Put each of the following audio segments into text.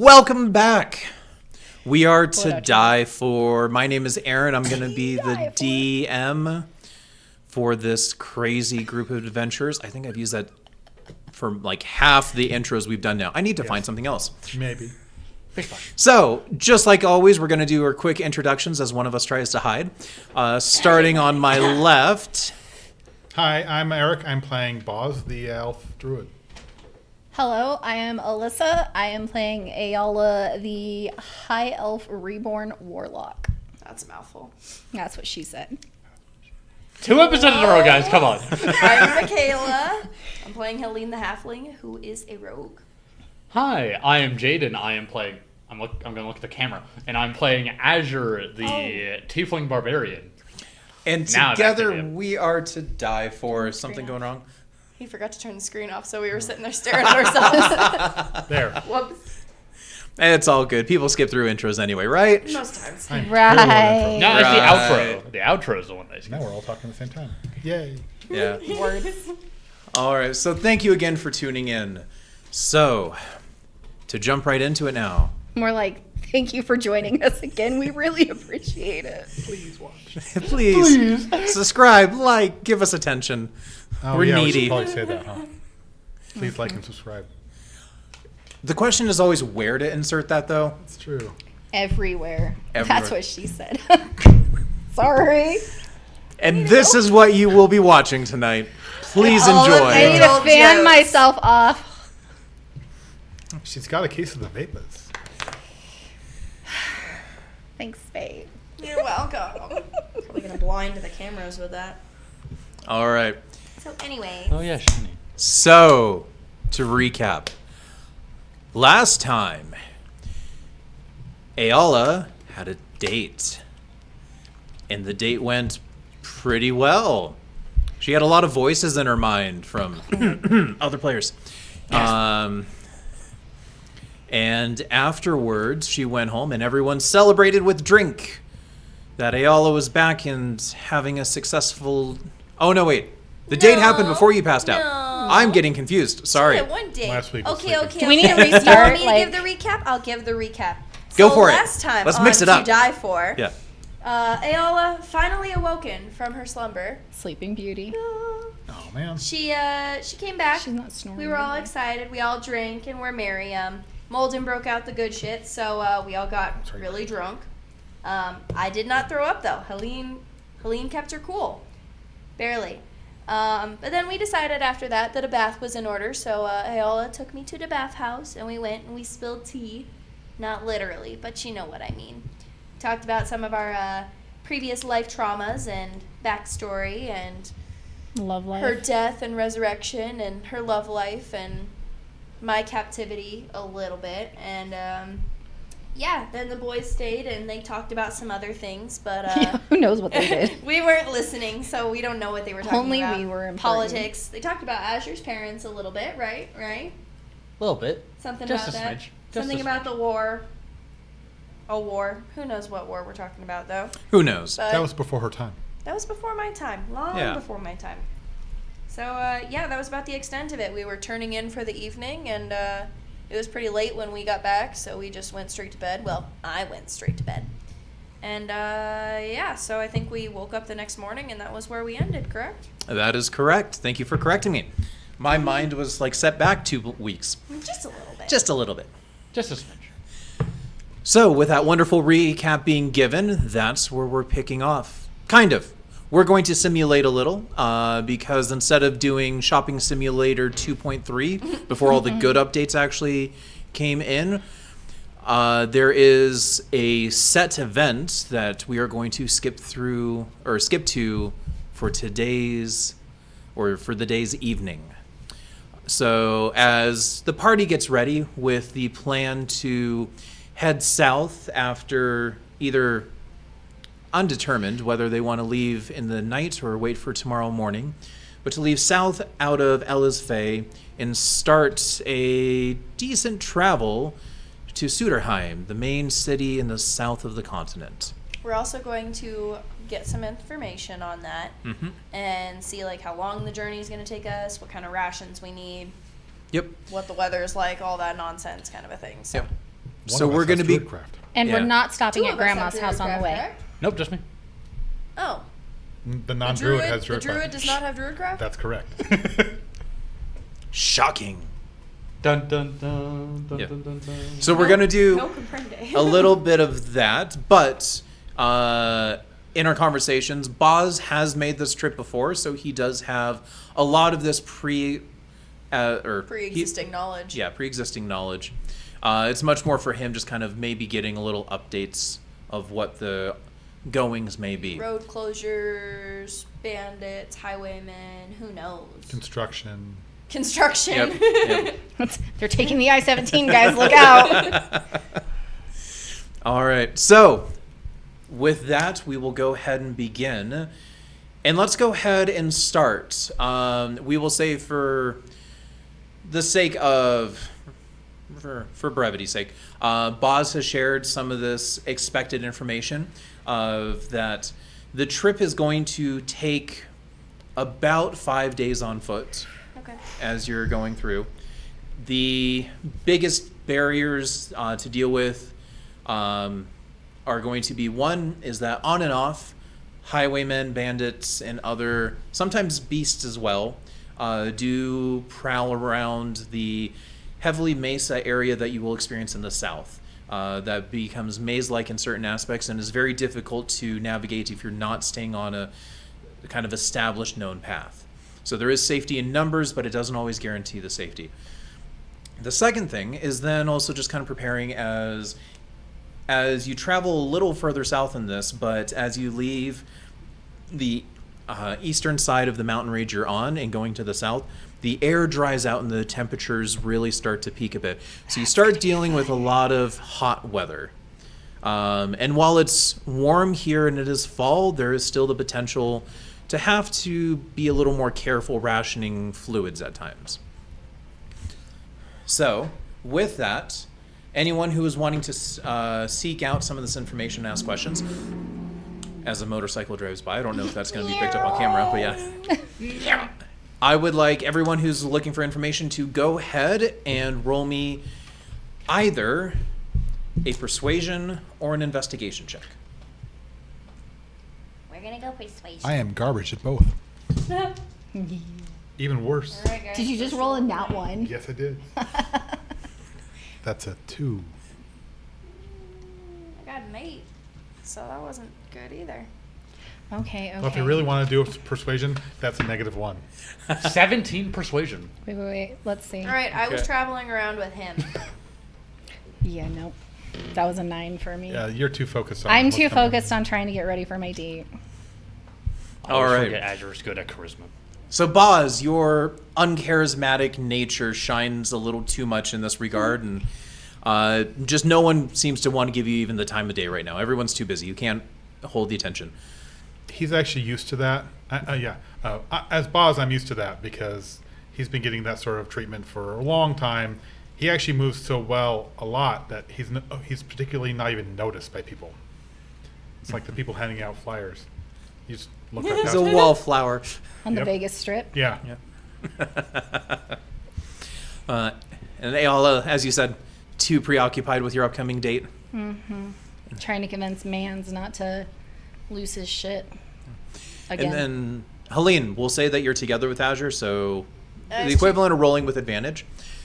Welcome back. We are to die for. My name is Aaron. I'm going to be the DM for this crazy group of adventurers. I think I've used that for like half the intros we've done now. I need to find something else. Maybe. So, just like always, we're going to do our quick introductions as one of us tries to hide. Starting on my left. Hi, I'm Eric. I'm playing Boz, the elf druid. Hello, I am Alyssa. I am playing Eala, the high elf reborn warlock. That's a mouthful. That's what she said. 2 episodes in a row, guys. Come on. I'm Michaela. I'm playing Helene the halfling, who is a rogue. Hi, I am Jaden. I am playing. I'm going to look at the camera, and I'm playing Azure, the tiefling barbarian. And Now together we are to die for. Something going wrong? He forgot to turn the screen off, so we were sitting there staring at ourselves. There. Whoops. It's all good. People skip through intros anyway, right? Most times. Right. No, it's the Right. outro. The outro is the one I skip. Now we're all talking at the same time. Yay. Yeah. Words. All right. So thank you again for tuning in. So, to jump right into it now. More like, thank you for joining us again. We really appreciate it. Please watch. Please subscribe, like, give us attention. Oh, We're yeah, needy. We should probably say that, huh? Please like and subscribe. The question is always where to insert that, though. It's true. Everywhere. Everywhere. That's what she said. Sorry. And this is what you will be watching tonight. Please I need enjoy. to fan myself off. She's got a case of the vapors. Thanks, babe. You're welcome. Probably gonna blind the cameras with that. All right. So anyway. Oh, yeah, shiny. So, to recap. Last time, Eala had a date. And the date went pretty well. She had a lot of voices in her mind from other players. And afterwards, she went home and everyone celebrated with drink that Eala was back and having a successful... Oh, no, wait. The date happened before you passed out. I'm getting confused. Sorry. Yeah, one day. Last week was Okay. Do we need to You want restart? me to give the recap? I'll give the recap. Go So for it. Last time Let's on mix it up. To Die For, Yeah. Eala finally awoken from her slumber. Sleeping Beauty. Oh, man. She came back. She's not snoring. We were all anymore. excited. We all drank and were merry. Molden broke out the good shit, so we all got really drunk. I did not throw up though. Helene kept her cool, barely. But then we decided after that a bath was in order. So Eala took me to the bathhouse, and we went and we spilled tea, not literally, but you know what I mean. Talked about some of our previous life traumas and backstory and Love life. her death and resurrection and her love life and my captivity a little bit. And then the boys stayed and they talked about some other things, but Yeah, who knows what they did? we weren't listening, so we don't know what they were talking Only about. we were important. Politics. They talked about Azure's parents a little bit, right? A little bit. Something Just about a that. smidge. Just Something a about smidge. the war. A war. Who knows what war we're talking about, though. Who knows? But That was before her time. before my time. Long before my time. So, that was about the extent of it. We were turning in for the evening, and it was pretty late when we got back, so we just went straight to bed. Well, I went straight to bed. And, so I think we woke up the next morning, and that was where we ended, correct? That is correct. Thank you for correcting me. My mind was like set back 2 weeks. Just a little bit. Just a little bit. Just a smidge. So, with that wonderful recap being given, that's where we're picking off. Kind of. We're going to simulate a little, because instead of doing Shopping Simulator 2.3, before all the good updates actually came in, there is a set event that we are going to skip to for today's, or for the day's evening. So, as the party gets ready with the plan to head south after either undetermined whether they want to leave in the night or wait for tomorrow morning, but to leave south out of Elhaz Fe and start a decent travel to Suderhiem, the main city in the south of the continent. We're also going to get some information on that and see like how long the journey is going to take us, what kind of rations we need, Yep. what the weather is like, all that nonsense kind of a thing. So. Yep. So of us we're going to has be. Druidcraft. And Yeah. we're not stopping Two at of us have Grandma's house on the Druidcraft, way. correct? Nope, just me. Oh. The The non-druid has The Druidcraft. druid does not have Druidcraft? That's correct. Shocking. Dun dun dun dun Yeah. dun dun dun. So we're going to do No comprende. a little bit of that, but in our conversations, Boz has made this trip before, so he does have a lot of this Pre-existing knowledge. Yeah, pre-existing knowledge. It's much more for him just kind of maybe getting a little updates of what the goings may be. Road closures, bandits, highwaymen, who knows? Construction. Construction. Yep. They're taking the I-17, guys. Look out. All right. So, with that, we will go ahead and begin. And let's go ahead and start. We will say for the sake of, for brevity's sake, Boz has shared some of this expected information of that the trip is going to take about 5 days on foot. Okay. As you're going through. The biggest barriers to deal with are going to be, one is that on and off, highwaymen, bandits, and other, sometimes beasts as well, do prowl around the heavily mesa area that you will experience in the south. That becomes maze-like in certain aspects and is very difficult to navigate if you're not staying on a kind of established known path. So there is safety in numbers, but it doesn't always guarantee the safety. The second thing is then also just kind of preparing as you travel a little further south in this, but as you leave the eastern side of the mountain range you're on and going to the south, the air dries out and the temperatures really start to peak a bit. So you start dealing with a lot of hot weather. And while it's warm here and it is fall, there is still the potential to have to be a little more careful rationing fluids at times. So, with that, anyone who is wanting to seek out some of this information and ask questions, as a motorcycle drives by, I don't know if that's going to be picked up on camera, but yeah. I would like everyone who's looking for information to go ahead and roll me either a persuasion or an investigation check. We're gonna go persuasion. I am garbage at both. Even worse. All right, guys, Did you just roll a nat one? Yes, I did. That's a 2. I got an 8, so that wasn't good either. Okay. Well, if you really want to do a persuasion, that's a -1. 17 persuasion. Wait. Let's see. All right, I was Okay. traveling around with him. Yeah, nope. That was a 9 for me. Yeah, you're too focused on I'm what's too coming. focused on trying to get ready for my date. I All always right. forget Azure's good at charisma. So, Boz, your uncharismatic nature shines a little too much in this regard, and just no one seems to want to give you even the time of day right now. Everyone's too busy. You can't hold the attention. He's actually used to that. As Boz, I'm used to that because he's been getting that sort of treatment for a long time. He actually moves so well a lot that he's particularly not even noticed by people. It's like the people handing out flyers. You just look right He's past a them. wallflower. On the Yep. Vegas Strip. Yeah. And Eala, as you said, too preoccupied with your upcoming date. Trying to convince Mans not to lose his shit. Again. And then, Helene, we'll say that you're together with Azure, so the It's equivalent of rolling with advantage.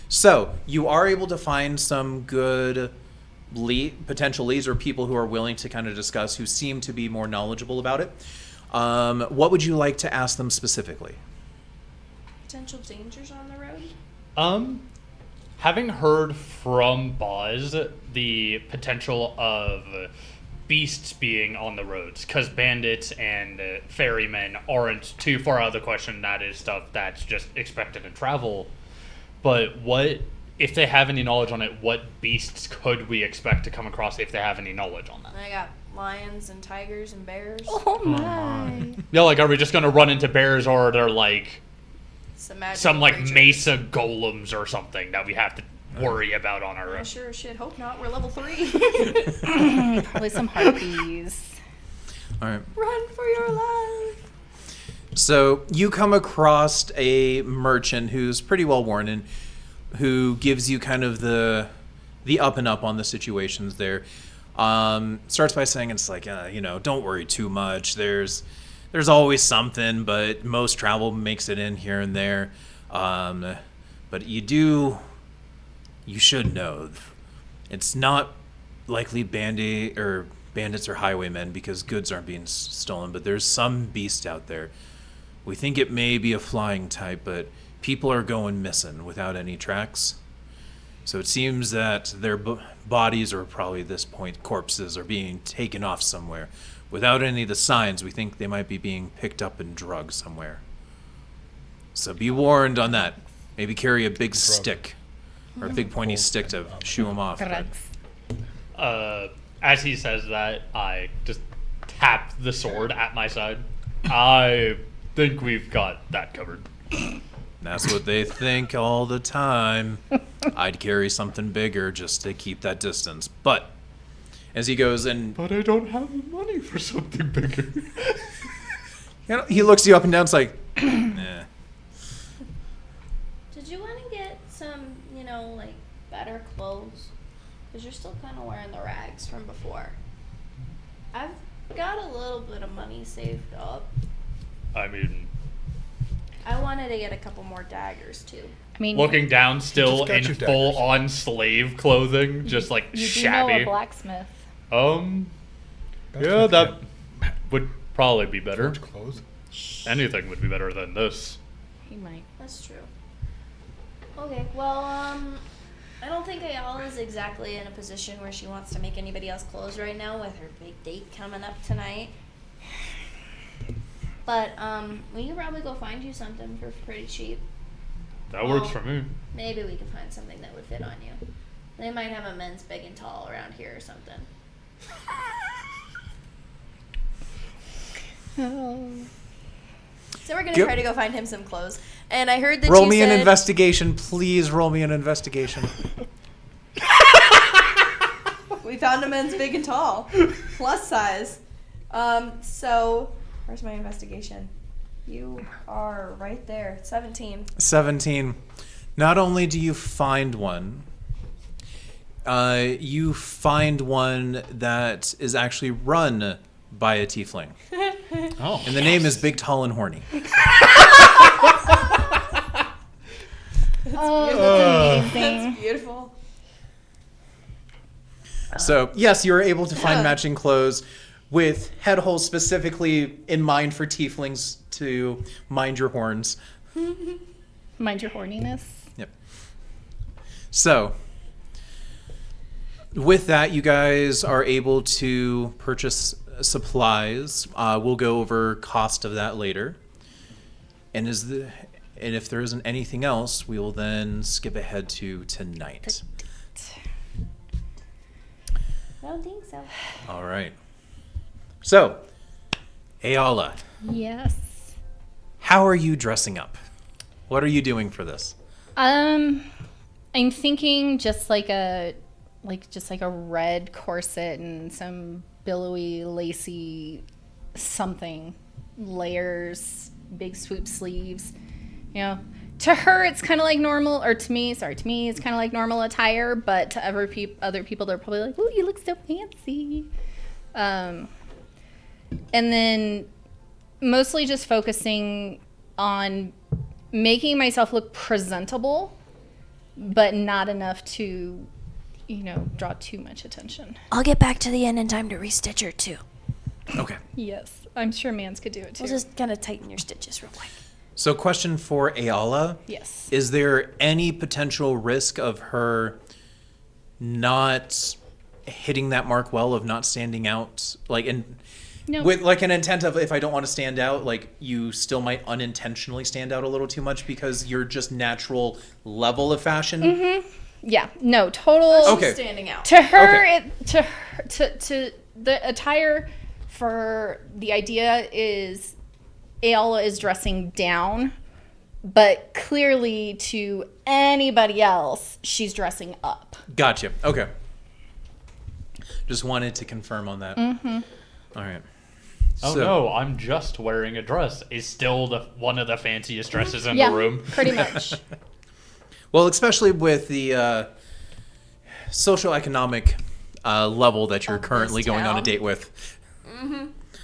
So, you are able to find some good potential leads or people who are willing to kind of discuss, who seem to be more knowledgeable about it. What would you like to ask them specifically? Potential dangers on the road? Having heard from Boz the potential of beasts being on the roads, because bandits and ferrymen aren't too far out of the question. That is stuff that's just expected in travel. But what, if they have any knowledge on it, what beasts could we expect to come across if they have any knowledge on that? I got lions and tigers and bears. Oh my. Yeah, like, are we just going to run into bears, or are there, like, Some magical some, like, creatures. mesa golems or something that we have to worry about on our I road? sure as shit hope not. We're level 3. Probably some harpies. All right. Run for your life. So you come across a merchant who's pretty well worn and who gives you kind of the the up and up on the situations there. Starts by saying it's like, don't worry too much. There's always something, but most travel makes it in here and there. But you should know, it's not likely bandits or highwaymen because goods aren't being stolen, but there's some beast out there. We think it may be a flying type, but people are going missing without any tracks. So it seems that their bodies, or probably at this point corpses, are being taken off somewhere. Without any of the signs, we think they might be being picked up and drugged somewhere. So be warned on that. Maybe carry a big stick, or a big pointy stick to shoo them off. As he says that, I just tap the sword at my side. I think we've got that covered. That's what they think all the time. I'd carry something bigger just to keep that distance. But as he goes and... But I don't have the money for something bigger. He looks you up and down. It's like, eh. Did you want to get some, better clothes? Because you're still kind of wearing the rags from before. I've got a little bit of money saved up. I mean... I wanted to get a couple more daggers, too. I mean, Looking down, still got in your daggers. full-on slave clothing, just like you do know shabby. a blacksmith. Yeah, that would probably be better. Forge clothes. Anything would be better than this. He might. That's true. Okay, well, I don't think Eala is exactly in a position where she wants to make anybody else clothes right now with her big date coming up tonight. But, we can probably go find you something for pretty cheap. That works for me. Maybe we can find something that would fit on you. They might have a men's big and tall around here or something. So we're gonna Yep. try to go find him some clothes. And I heard that Roll you me said... an investigation. Please roll me an investigation. We found a men's big and tall. Plus size. So... Where's my investigation? You are right there. 17. 17. Not only do you find one, you find one that is actually run by a tiefling. Oh. And the name is Big, Tall, and Horny. Oh, that's amazing. That's beautiful. So, yes, you are able to find matching clothes with head holes specifically in mind for tieflings to mind your horns. Mind your horniness. Yep. So, with that, you guys are able to purchase supplies. We'll go over cost of that later. And if there isn't anything else, we will then skip ahead to tonight. I don't think so. All right. So, Eala, Yes. how are you dressing up? What are you doing for this? I'm thinking just like a red corset and some billowy, lacy something, layers, big swoop sleeves. To her it's kind of like normal, or to me it's kind of like normal attire, but to other people they're probably like, "Ooh, you look so fancy." And then mostly just focusing on making myself look presentable, but not enough to, draw too much attention. I'll get back to the inn in time to restitch her, too. Okay. Yes, I'm sure Mans could do it too. We'll just kind of tighten your stitches real quick. So, question for Eala. Yes. Is there any potential risk of her not hitting that mark well, of not standing out? No. With like an intent of, if I don't want to stand out, like you still might unintentionally stand out a little too much because you're just natural level of fashion? Mm-hmm. Yeah. No. Total. Okay. Standing out. To her, Okay. to the attire for the idea is Eala is dressing down, but clearly to anybody else, she's dressing up. Gotcha. Okay. Just wanted to confirm on that. Mm-hmm. All right. Oh So- no, I'm just wearing a dress. Is still one of the fanciest dresses in Yeah, the room. pretty much. Well, especially with the socioeconomic level that you're Of this currently going on a town. date with.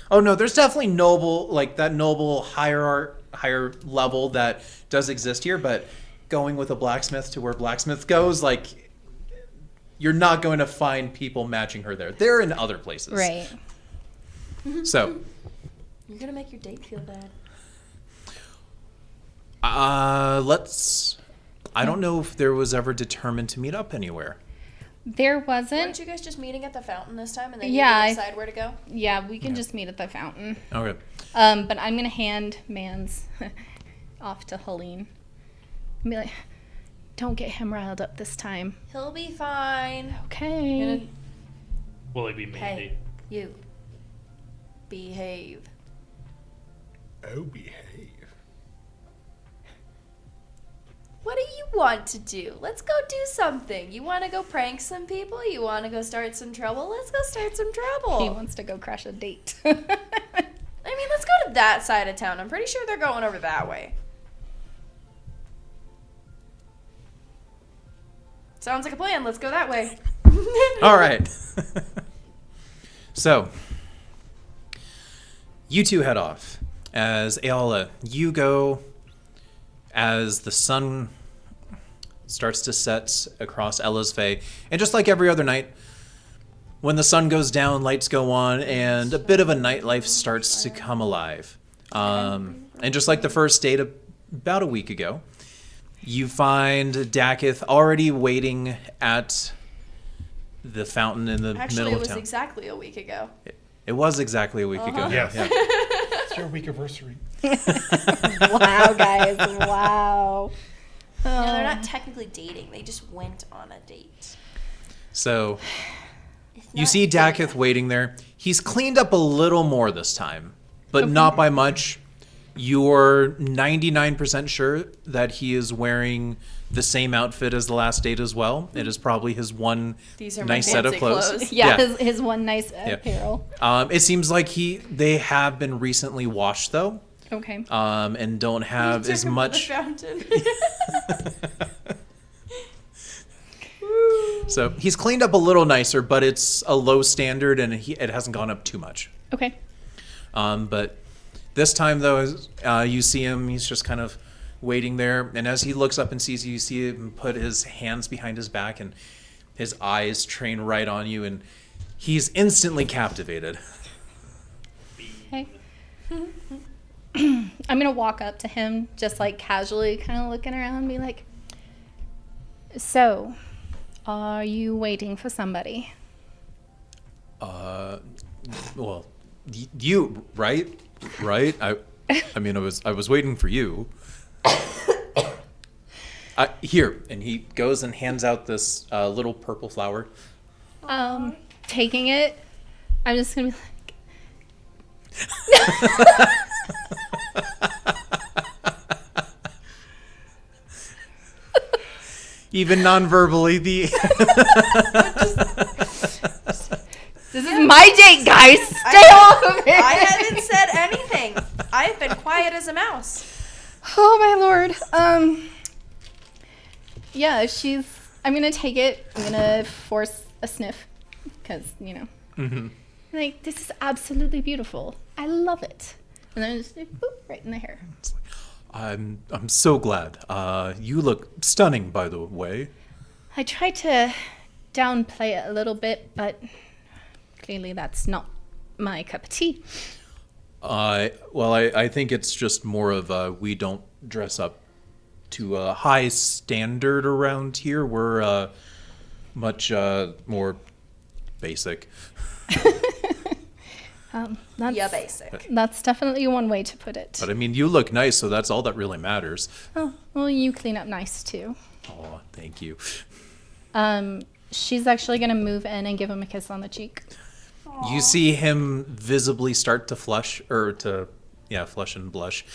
Oh no, there's definitely that noble higher level that does exist here, but going with a blacksmith to where blacksmith goes, like, you're not going to find people matching her there. They're in other places. Right. So, You're gonna make your date feel bad. I don't know if there was ever determined to meet up anywhere. There Weren't wasn't. you guys just meeting at the fountain this time, and then Yeah, you decide where to go? Yeah, we can just meet at the fountain. Okay. But I'm gonna hand Mans off to Helene. And be like, don't get him riled up this time. He'll be fine. Okay. Will it be Mandy? Hey, you. Behave. Oh, behave. What do you want to do? Let's go do something. You want to go prank some people? You want to go start some trouble? Let's go start some trouble. He wants to go crash a date. I mean, let's go to that side of town. I'm pretty sure they're going over that way. Sounds like a plan. Let's go that way. All right. So, you two head off. As Eala, you go as the sun starts to set across Elhaz Fe. And just like every other night, when the sun goes down, lights go on, and a bit of a nightlife starts to come alive. And just like the first date about a week ago, you find Dakith already waiting at the fountain in the Actually, middle it of was town. exactly a week ago. It was exactly a week ago. Yes. Yeah. It's your week anniversary. Wow, guys. Wow. No, they're not technically dating. They just went on a date. So It's you not see dating. Dakith waiting there. He's cleaned up a little more this time, but not by much. You're 99% sure that he is wearing the same outfit as the last date as well. It is probably his one These are my nice set of fancy clothes. Yeah, his one nice Yeah. apparel. It seems like they have been recently washed though, Okay. and don't have Took as him to much. the fountain. So he's cleaned up a little nicer, but it's a low standard and it hasn't gone up too much. Okay. But this time, though, you see him, he's just kind of waiting there. And as he looks up and sees you, you see him put his hands behind his back and his eyes train right on you. And he's instantly captivated. Okay. I'm going to walk up to him, just like casually kind of looking around and be like, so, are you waiting for somebody? Well, you, right? Right? I mean, I was waiting for you. Here. And he goes and hands out this little purple flower. Taking it, I'm just going to be like, Even non-verbally, this is my date, guys. Stay off of it. I haven't said anything. I've been quiet as a mouse. Oh my lord. Yeah, I'm gonna take it. I'm gonna force a sniff, because like, this is absolutely beautiful. I love it. And then just boop, right in the hair. I'm so glad. You look stunning, by the way. I tried to downplay it a little bit, but clearly that's not my cup of tea. Well, I think it's just more of we don't dress up to a high standard around here. We're much more basic. That's, Yeah, basic. That's definitely one way to put it. But I mean, you look nice, so that's all that really matters. Oh, well, you clean up nice too. Oh, thank you. She's actually gonna move in and give him a kiss on the cheek. You see him visibly start to flush and blush.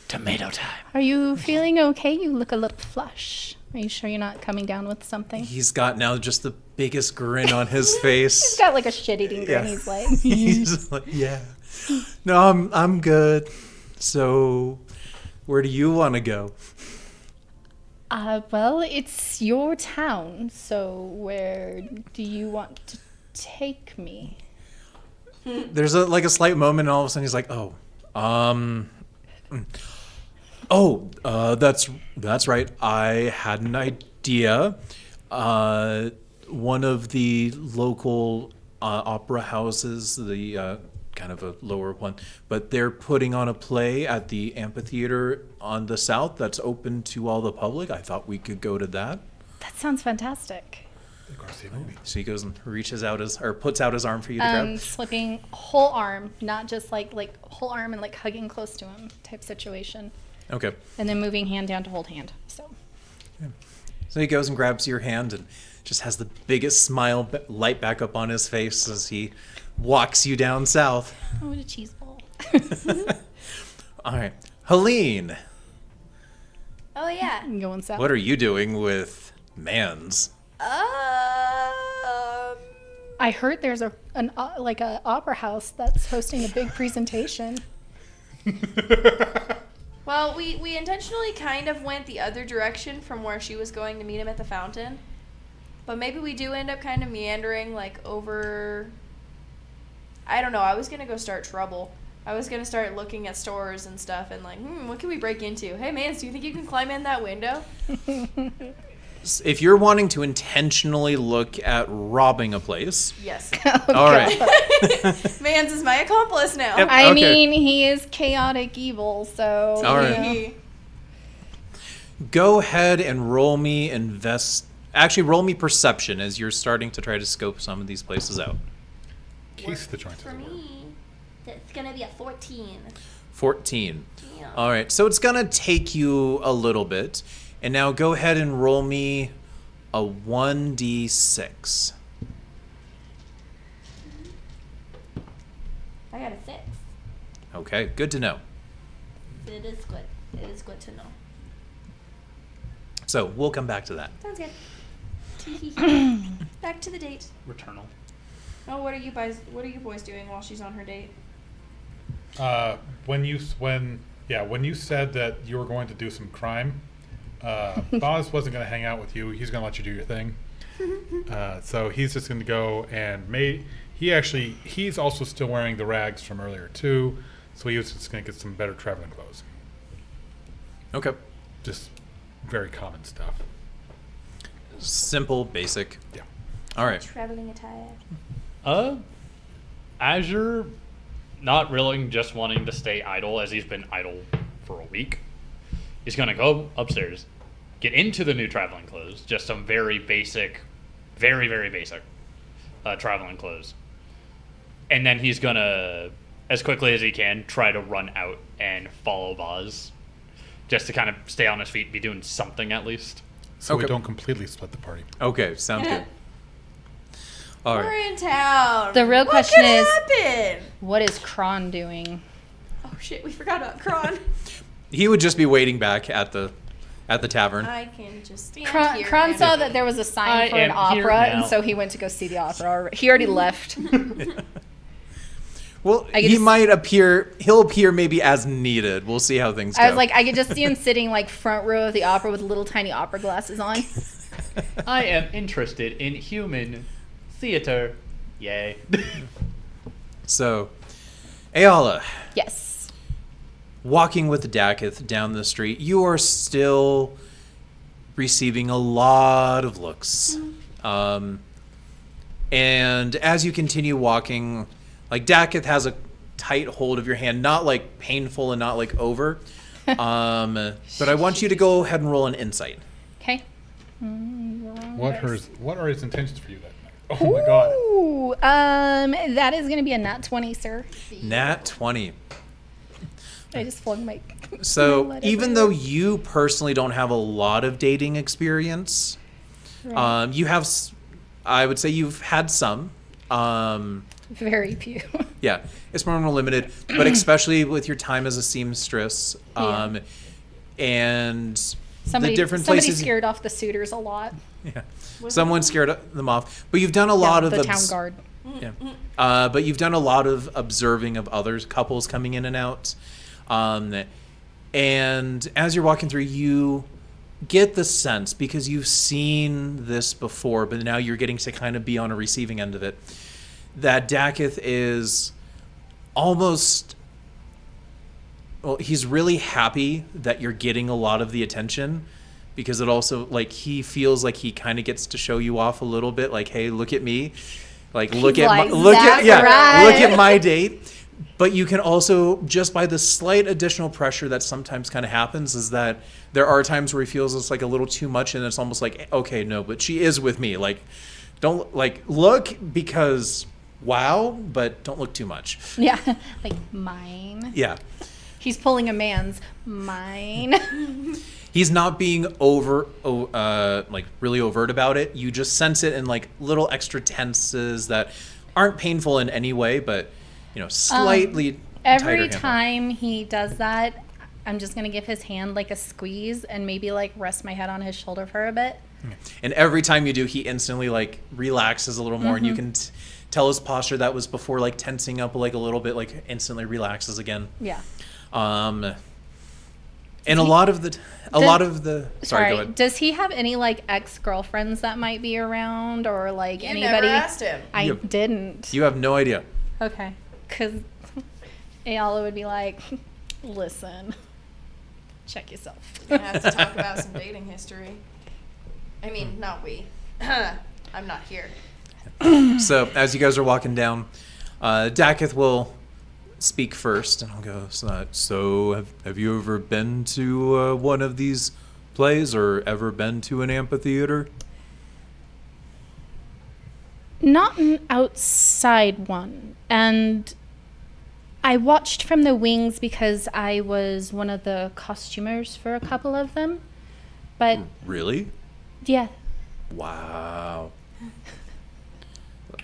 Tomato time. Are you feeling okay? You look a little flush. Are you sure you're not coming down with something? He's got now just the biggest grin on his face. He's got like a shit-eating grin. Yeah. He's like, He's like, yeah. No, I'm good. So, where do you want to go? Well, it's your town, so where do you want to take me? There's a slight moment, and all of a sudden he's like, that's right. I had an idea. One of the local opera houses, the kind of a lower one, but they're putting on a play at the amphitheater on the south that's open to all the public. I thought we could go to that. That sounds fantastic. So he goes and reaches out puts out his arm for you to grab. Slipping whole arm, not just like whole arm and like hugging close to him type situation. Okay. And then moving hand down to hold hand. So he goes and grabs your hand and just has the biggest smile light back up on his face as he walks you down south. Oh, what a cheese ball. All right. Helene, Oh yeah. Going south. what are you doing with Mans? I heard there's an opera house that's hosting a big presentation. Well, we intentionally kind of went the other direction from where she was going to meet him at the fountain. But maybe we do end up kind of meandering, like, over... I don't know. I was going to go start trouble. I was going to start looking at stores and stuff and like, what can we break into? Hey, man, do you think you can climb in that window? If you're wanting to intentionally look at robbing a place... Yes. All right. Mans is my accomplice now. Yep. I Okay. mean, he is chaotic evil, so... All right. you know. Go ahead and roll me Actually, roll me perception as you're starting to try to scope some of these places out. Keith the joint. For me, that's going to be a 14. 14. Yeah. All right, so it's going to take you a little bit. And now go ahead and roll me a 1d6. I got a 6. Okay, good to know. It is good. It is good to know. So we'll come back to that. Sounds good. Back to the date. Returnal. Oh, what are you boys doing while she's on her date? When you said that you were going to do some crime, Boz wasn't going to hang out with you. He's going to let you do your thing. So he's just going to go and he's also still wearing the rags from earlier too. So he was just going to get some better traveling clothes. Okay. Just very common stuff. Simple, basic. Yeah. All right. Traveling attire. Azure, not really just wanting to stay idle as he's been idle for a week. He's going to go upstairs, get into the new traveling clothes, just some very basic, very, very basic traveling clothes. And then he's going to, as quickly as he can, try to run out and follow Boz, just to kind of stay on his feet, be doing something at least. So we Okay. don't completely split the party. Okay, sounds good. All We're right. in town. The real What question could is- happen? What is Kron doing? Oh shit, we forgot about Kron. He would just be waiting back at the tavern. I can just stand Kron, here. Kron and- saw that there was a sign I for an am here opera, now. and so he went to go see the opera. He already left. Well, I could he just- might appear. He'll appear maybe as needed. We'll see how things go. I was like, I could just see him sitting like front row of the opera with little tiny opera glasses on. I am interested in human theater. Yay. So, Eala, Yes. walking with Dakith down the street, you are still receiving a lot of looks. And as you continue walking, like Dakith has a tight hold of your hand, not like painful and not like over. But I want you to go ahead and roll an insight. Okay. What are his intentions for you that night? Oh my god. Ooh, that is going to be a nat 20, sir. Nat 20. I just flung my. So my letter even there. though you personally don't have a lot of dating experience, Right. you have, I would say you've had some. Very few. Yeah, it's more limited, but especially with your time as a seamstress, Yeah. and Somebody, the different somebody places. scared off the suitors a lot. Yeah, someone scared them off. But you've done a lot of the town guard. Yeah, but you've done a lot of observing of other couples coming in and out, and as you're walking through, you get the sense, because you've seen this before, but now you're getting to kind of be on a receiving end of it, that Dakith is almost... Well, he's really happy that you're getting a lot of the attention, because it also, like, he feels like he kind of gets to show you off a little bit, like, hey, look at me. Like, look at look at my date. But you can also, just by the slight additional pressure that sometimes kind of happens, is that there are times where he feels it's like a little too much, and it's almost like, okay, no, but she is with me. Like, don't, like, look, because wow, but don't look too much. Yeah, like mine. Yeah. He's pulling a man's mine. He's not being like really overt about it. You just sense it in like little extra tenses that aren't painful in any way, but slightly. Every time he does that, I'm just gonna give his hand like a squeeze and maybe like rest my head on his shoulder for a bit. And every time you do, he instantly like relaxes a little more, and you can tell his posture that was before like tensing up like a little bit, like instantly relaxes again. Yeah. And a lot of the sorry, go ahead. Does he have any like ex-girlfriends that might be around, or like You anybody? never asked him. I didn't. You have no idea. Okay, because Eala would be like, "Listen, check yourself." We're gonna have to talk about some dating history. I mean, not we. I'm not here. So as you guys are walking down, Dakith will speak first, and I'll go, so have you ever been to one of these plays, or ever been to an amphitheater? Not an outside one. And I watched from the wings because I was one of the costumers for a couple of them. But Really? yeah. Wow.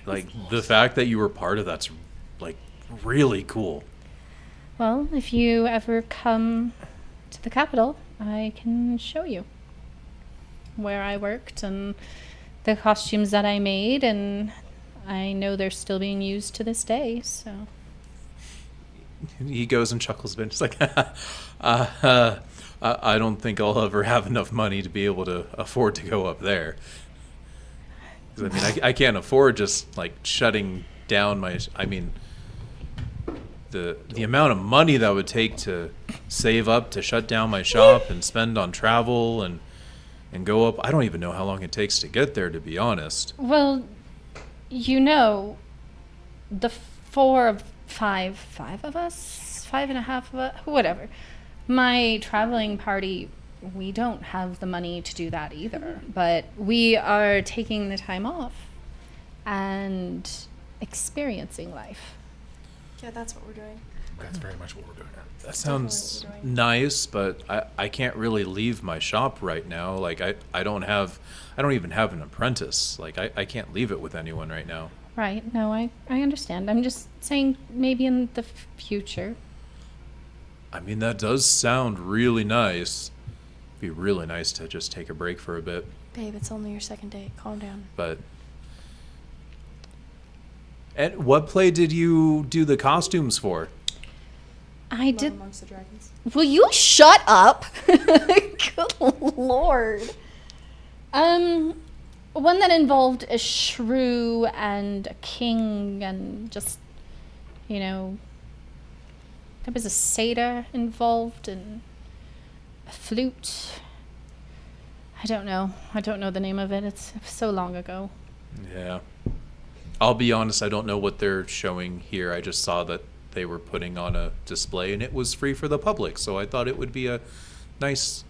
Like, the fact that you were part of that's like really cool. Well, if you ever come to the capital, I can show you where I worked and the costumes that I made, and I know they're still being used to this day, so. He goes and chuckles a bit. It's like, I don't think I'll ever have enough money to be able to afford to go up there. 'Cause, I mean, I can't afford just like shutting down the amount of money that would take to save up to shut down my shop and spend on travel and go up. I don't even know how long it takes to get there, to be honest. Well, the five of us, 5.5 of us, whatever. My traveling party, we don't have the money to do that either. But we are taking the time off and experiencing life. Yeah, that's what we're doing. That's very much what we're doing. That sounds Definitely what we're doing. nice, but I can't really leave my shop right now. Like, I don't even have an apprentice. Like, I can't leave it with anyone right now. Right. No, I understand. I'm just saying maybe in the future. I mean, that does sound really nice. It'd be really nice to just take a break for a bit, Babe, it's only your second date. Calm down. but... And what play did you do the costumes for? I Love did. Amongst the Dragons. Will you shut up? Good lord. One that involved a shrew and a king and just, there was a satyr involved and a flute. I don't know. I don't know the name of it. It's so long ago. Yeah. I'll be honest, I don't know what they're showing here. I just saw that they were putting on a display and it was free for the public, so I thought it would be a nice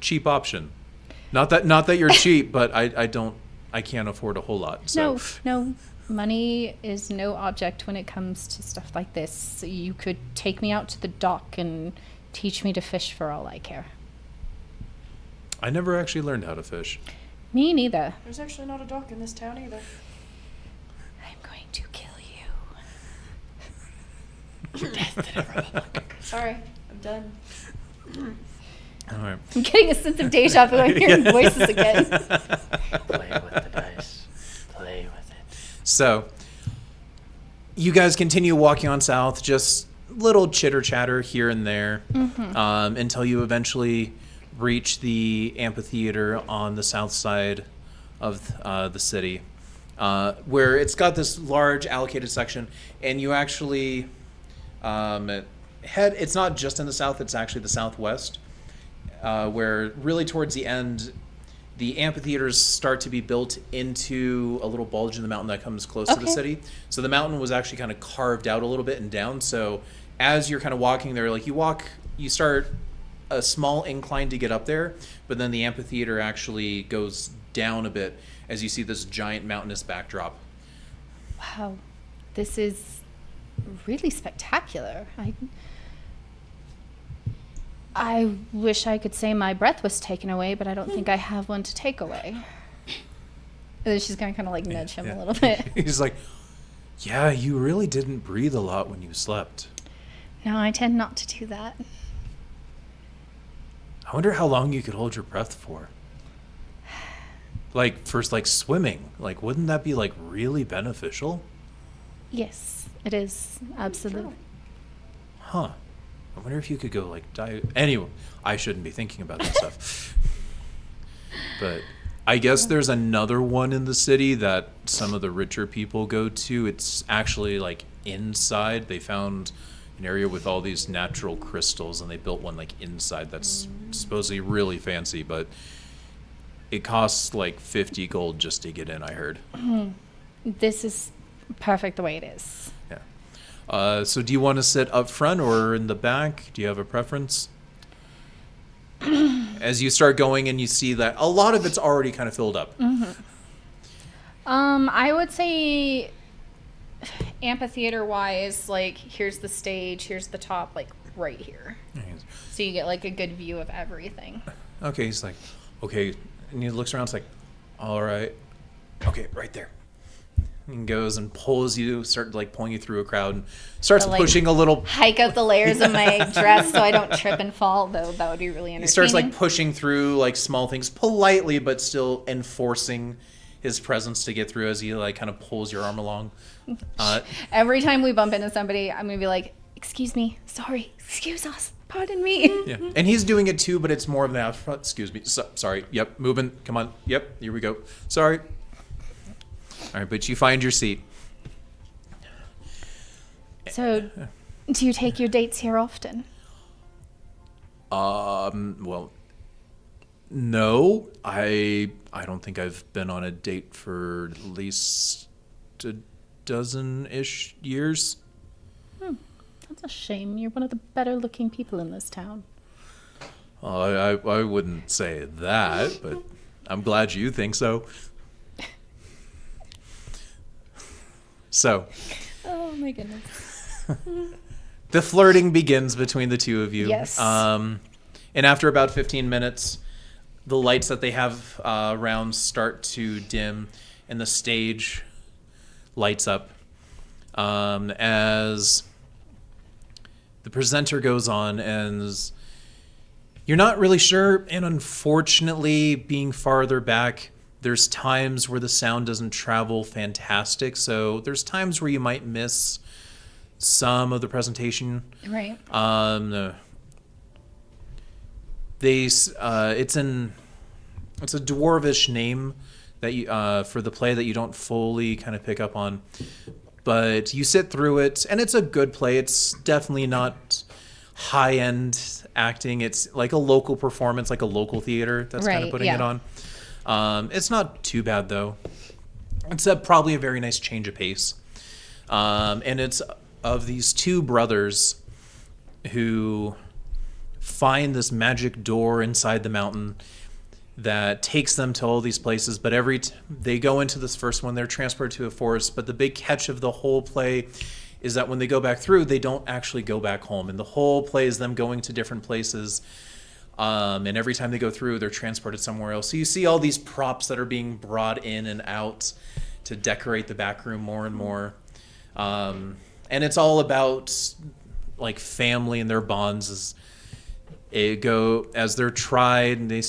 cheap option. Not that you're cheap, but I can't afford a whole lot. So No. Money is no object when it comes to stuff like this. So you could take me out to the dock and teach me to fish for all I care. I never actually learned how to fish. Me neither. There's actually not a dock in this town either. I'm going to kill you. Sorry, I'm done. All right. I'm getting a sense of deja vu. I'm hearing voices again. Play with the dice. Play with it. So, you guys continue walking on south, just little chitter chatter here and there, until you eventually reach the amphitheater on the south side of the city, where it's got this large allocated section, and you actually head. It's not just in the south; it's actually the southwest, where really towards the end, the amphitheaters start to be built into a little bulge in the mountain that comes close to the Okay. city. So the mountain was actually kind of carved out a little bit and down. So as you're kind of walking there, like you start a small incline to get up there, but then the amphitheater actually goes down a bit as you see this giant mountainous backdrop. Wow, this is really spectacular. I wish I could say my breath was taken away, but I don't think I have one to take away. And then she's gonna kind of like nudge him a little bit. He's like, yeah, you really didn't breathe a lot when you slept. No, I tend not to do that. I wonder how long you could hold your breath for. Like, first, like, swimming. Like, wouldn't that be, like, really beneficial? Yes, it is absolutely. Huh. I wonder if you could go, like, dive. Anyway, I shouldn't be thinking about that stuff. But I guess there's another one in the city that some of the richer people go to. It's actually, like, inside. They found an area with all these natural crystals, and they built one, like, inside that's supposedly really fancy, but it costs, like, 50 gold just to get in, I heard. This is perfect the way it is. Yeah. So do you want to sit up front or in the back? Do you have a preference? As you start going and you see that a lot of it's already kind of filled up. I would say amphitheater wise, like here's the stage, here's the top, like right here. So you get like a good view of everything. Okay, he's like, okay. And he looks around, it's like, all right. Okay, right there. And goes and pulls you, like pulling you through a crowd, and starts So, like, pushing a little. Hike up the layers of my dress so I don't trip and fall, though that would be really entertaining. He starts like pushing through like small things politely, but still enforcing his presence to get through as he like kind of pulls your arm along. Every time we bump into somebody, I'm gonna be like, "Excuse me, sorry, excuse us, pardon me." Yeah, and he's doing it too, but it's more of that. Excuse me, sorry. Yep, moving. Come on. Yep, here we go. Sorry. All right, but you find your seat. So, do you take your dates here often? Well, no, I don't think I've been on a date for at least a dozen-ish years. That's a shame. You're one of the better-looking people in this town. I wouldn't say that, but I'm glad you think so. So, Oh my goodness. the flirting begins between the two of you. Yes. And after about 15 minutes, the lights that they have around start to dim, and the stage lights up as the presenter goes on, and you're not really sure. And unfortunately, being farther back, there's times where the sound doesn't travel fantastic. So there's times where you might miss some of the presentation. Right. It's a dwarvish name that you for the play that you don't fully kind of pick up on, but you sit through it, and it's a good play. It's definitely not high end acting. It's like a local performance, like a local theater that's kind of Right, putting yeah. it on. It's not too bad though. It's probably a very nice change of pace, and it's of these two brothers who find this magic door inside the mountain that takes them to all these places. But they go into this first one, they're transported to a forest. But the big catch of the whole play is that when they go back through, they don't actually go back home. And the whole play is them going to different places. And every time they go through, they're transported somewhere else. So you see all these props that are being brought in and out to decorate the back room more and more. And it's all about like family and their bonds as they're tried, and they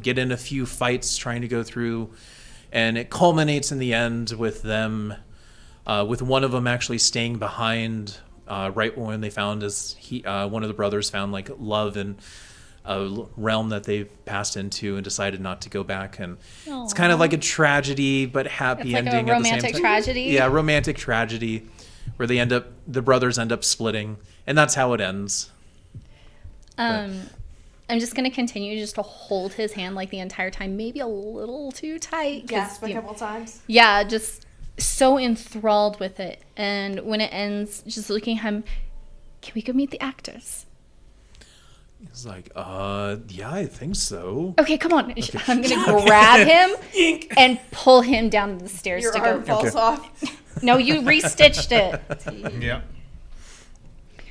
get in a few fights trying to go through, and it culminates in the end with them with one of them actually staying behind right when they found one of the brothers found like love and realm that they've passed into and decided not to go back. And it's kind of like a tragedy, but happy It's like a ending at the same romantic time. tragedy? Yeah, romantic tragedy, where the brothers end up splitting, and that's how it ends. I'm just going to continue just to hold his hand like the entire time, maybe a little too tight. 'Cause, Gasp a you know, couple times. yeah, just so enthralled with it. And when it ends, just looking at him, can we go meet the actors? He's like, yeah, I think so. Okay, come on. I'm going to grab him and pull him down the stairs Your to arm go. falls Okay. off. No, you restitched it. Yeah.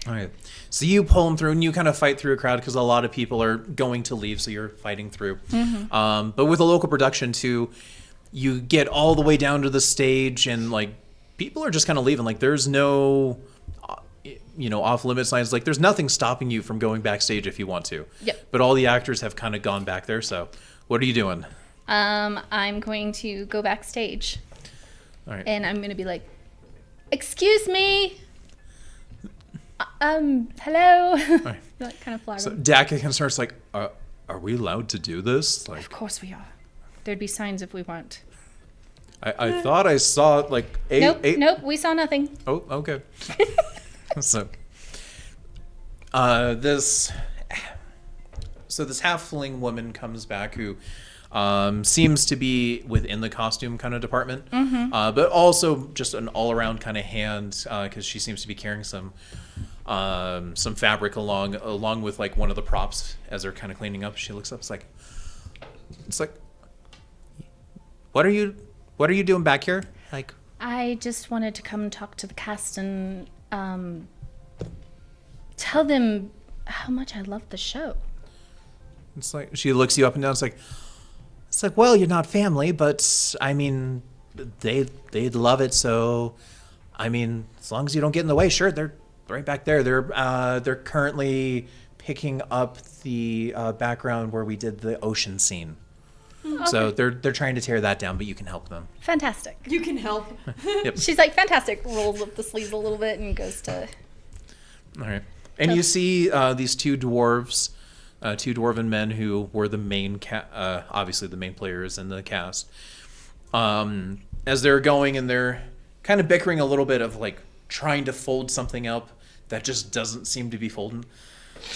All right. So you pull him through, and you kind of fight through a crowd because a lot of people are going to leave, so you're fighting through. But with a local production, too, you get all the way down to the stage, and, like, people are just kind of leaving. Like, there's no, off-limit signs. Like, there's nothing stopping you from going backstage if you want to. Yep. But all the actors have kind of gone back there, so what are you doing? I'm going to go backstage. All right. And I'm going to be like, excuse me. Hello. right. Like, kind of fly So around. Dakith kind of starts like, are we allowed to do this? Like, Of course we are. There'd be signs if we weren't. I thought I saw, like, Nope, we saw nothing. Oh, okay. So this halfling woman comes back who seems to be within the costume kind of department, but also just an all-around kind of hand because she seems to be carrying some fabric along with like one of the props as they're kind of cleaning up. She looks up, it's like, what are you doing back here? Like, I just wanted to come and talk to the cast and tell them how much I love the show. it's like she looks you up and down. It's like, well, you're not family, but I mean, they'd love it. So, I mean, as long as you don't get in the way, sure. They're right back there. They're currently picking up the background where we did the ocean scene. So they're trying to tear that down, but you can help them. Fantastic. You can help. Yep. She's like, fantastic. Rolls up the sleeves a little bit and goes to... All right. And you see these two dwarves, two dwarven men who were the main, obviously the main players in the cast. As they're going and they're kind of bickering a little bit of like trying to fold something up that just doesn't seem to be folding.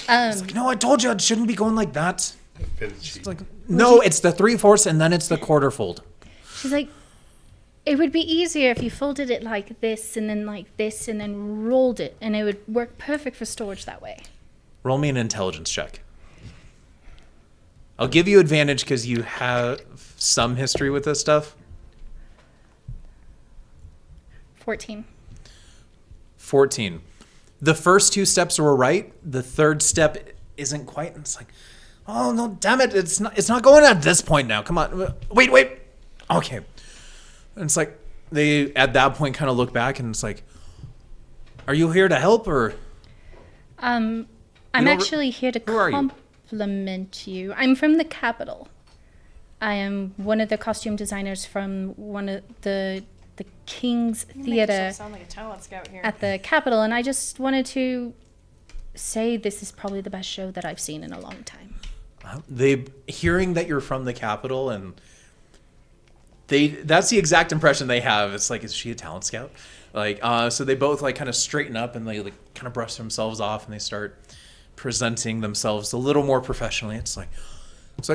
It's like, no, I told you it shouldn't be going like that. It's like, no, it's the 3/4 and then it's the quarter fold. She's like, it would be easier if you folded it like this and then like this and then rolled it, and it would work perfect for storage that way. Roll me an intelligence check. I'll give you advantage because you have some history with this stuff. 14. 14. The first two steps were right. The third step isn't quite. And it's like, oh no, damn it! It's not going at this point now. Come on, wait. Okay. And it's like they at that point kind of look back and it's like, are you here to help or? I'm don't actually here to who are you? compliment you. I'm from the capital. I am one of the costume designers from one of the King's Theater Sound like a talent scout here. at the capital, and I just wanted to say this is probably the best show that I've seen in a long time. They hearing that you're from the capital and that's the exact impression they have. It's like, is she a talent scout? Like, so they both like kind of straighten up and they like kind of brush themselves off and they start presenting themselves a little more professionally. It's like,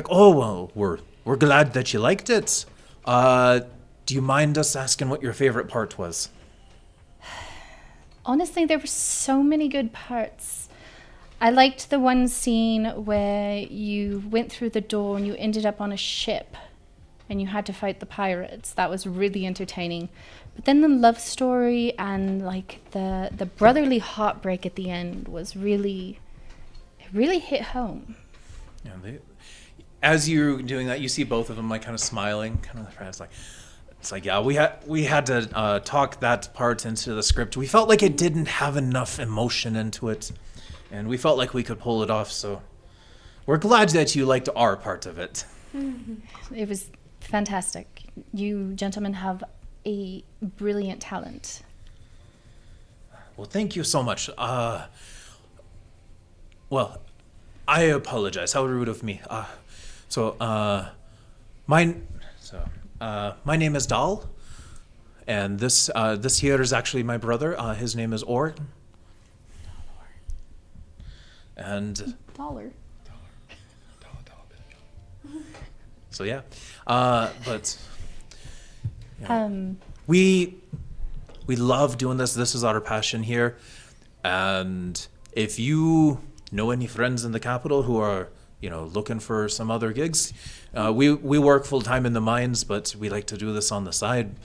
oh well, we're glad that you liked it. Do you mind us asking what your favorite part was? Honestly, there were so many good parts. I liked the one scene where you went through the door and you ended up on a ship and you had to fight the pirates. That was really entertaining. But then the love story and like the brotherly heartbreak at the end was really hit home. Yeah, as you're doing that, you see both of them like kind of smiling, kind of. It's like, yeah, we had to talk that part into the script. We felt like it didn't have enough emotion into it, and we felt like we could pull it off. So we're glad that you liked our part of it. It was fantastic. You gentlemen have a brilliant talent. Well, thank you so much. Well, I apologize. How rude of me. My name is Dal, and this here is actually my brother. His name is Or. And Dollar. so yeah, but Um, we love doing this. This is our passion here, and if you know any friends in the capital who are looking for some other gigs, we work full time in the mines, but we like to do this on the side.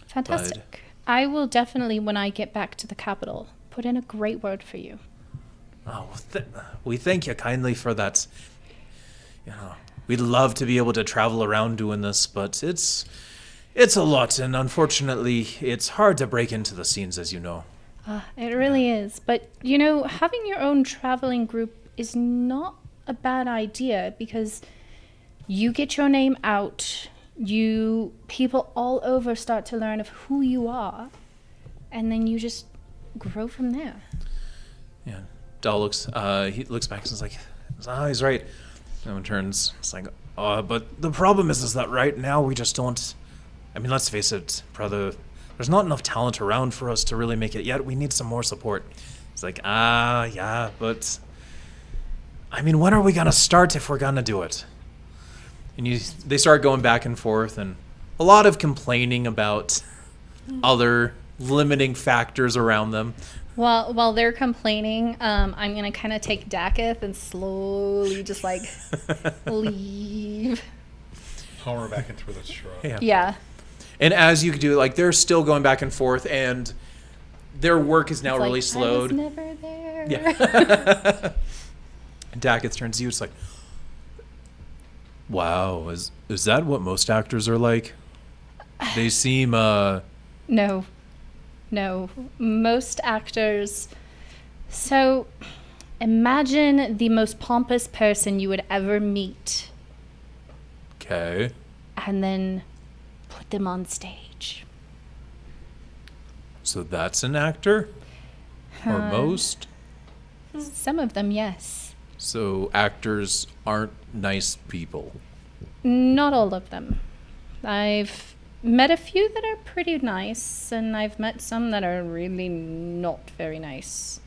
fantastic. I will definitely, when I get back to the capital, put in a great word for you. Oh, we thank you kindly for that. We'd love to be able to travel around doing this, but it's a lot, and unfortunately, it's hard to break into the scenes, as you know. It really is. But, having your own traveling group is not a bad idea because you get your name out, people all over start to learn of who you are, and then you just grow from there. Yeah. Dal looks back and is like, he's right. And turns, it's like, but the problem is that right now we just don't. I mean, let's face it, brother. There's not enough talent around for us to really make it yet. We need some more support. It's like, yeah, but I mean, when are we gonna start if we're gonna do it? And they start going back and forth, and a lot of complaining about other limiting factors around them. While they're complaining, I'm going to kind of take Dakith and slowly just like leave. Homer back into the shrub. Yeah. And as you do, like, they're still going back and forth, and their work is now It's really like, slowed. I was never there. Yeah. And Dakith turns to you. It's like, wow, is that what most actors are like? They seem No, most actors. So, imagine the most pompous person you would ever meet, okay. and then put them on stage. So that's an actor, or most. Some of them, yes. So actors aren't nice people. Not all of them. I've met a few that are pretty nice, and I've met some that are really not very nice.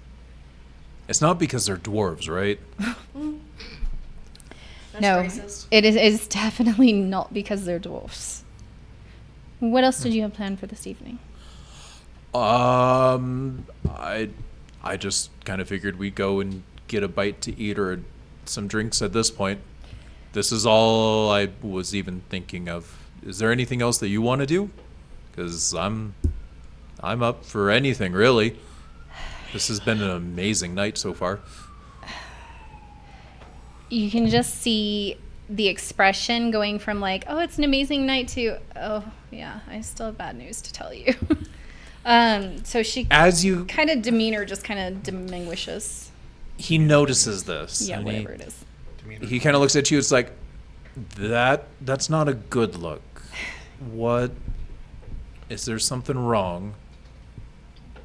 It's not because they're dwarves, right? That's No, racist. it's definitely not because they're dwarfs. What else did you have planned for this evening? I just kind of figured we'd go and get a bite to eat or some drinks at this point. This is all I was even thinking of. Is there anything else that you want to do? Because I'm up for anything, really. This has been an amazing night so far. You can just see the expression going from like, oh, it's an amazing night to, oh, yeah, I still have bad news to tell you. So she As you, kind of demeanor just kind of diminishes. he notices this. Yeah, and whatever it is. He kind of looks at you. It's like, that's not a good look. What? Is there something wrong?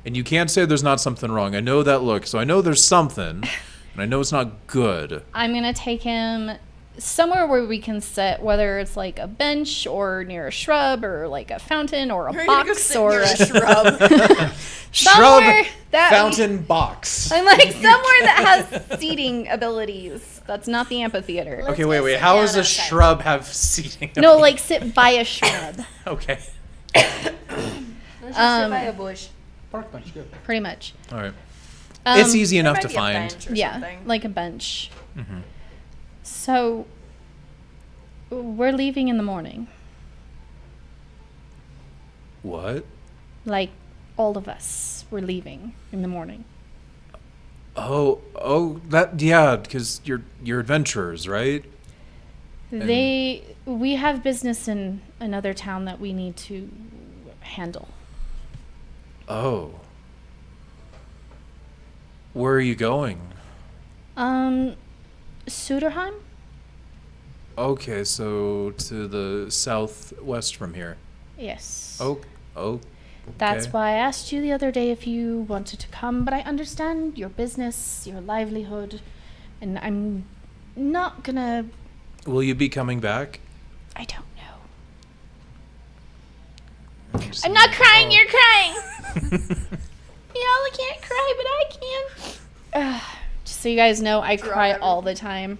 And you can't say there's not something wrong. I know that look, so I know there's something, and I know it's not good. I'm going to take him somewhere where we can sit, whether it's like a bench or near a shrub or like a fountain or a We're gonna go box sit or near a a shrub. somewhere that fountain box. I'm like somewhere that has seating abilities. That's not the amphitheater. Let's Okay, go wait. sit How down does a outside. shrub have seating? No, like sit by a shrub, Okay. Let's just sit by a bush. Park bench, good. pretty much. All right. It's easy There enough might to be a find. bench or Yeah, something. like a bench. Mm-hmm. So we're leaving in the morning. What? Like all of us, we're leaving in the morning. Oh, yeah, because you're adventurers, right? We have business in another town that we need to handle. Oh. Where are you going? Suderhiem? Okay, so to the southwest from here. Yes. Oh. That's okay. why I asked you the other day if you wanted to come, but I understand your business, your livelihood, And I'm not gonna... Will you be coming back? I don't know. I'm not crying, you're crying! Eala can't cry, but I can. Just so you guys know, I cry all the time.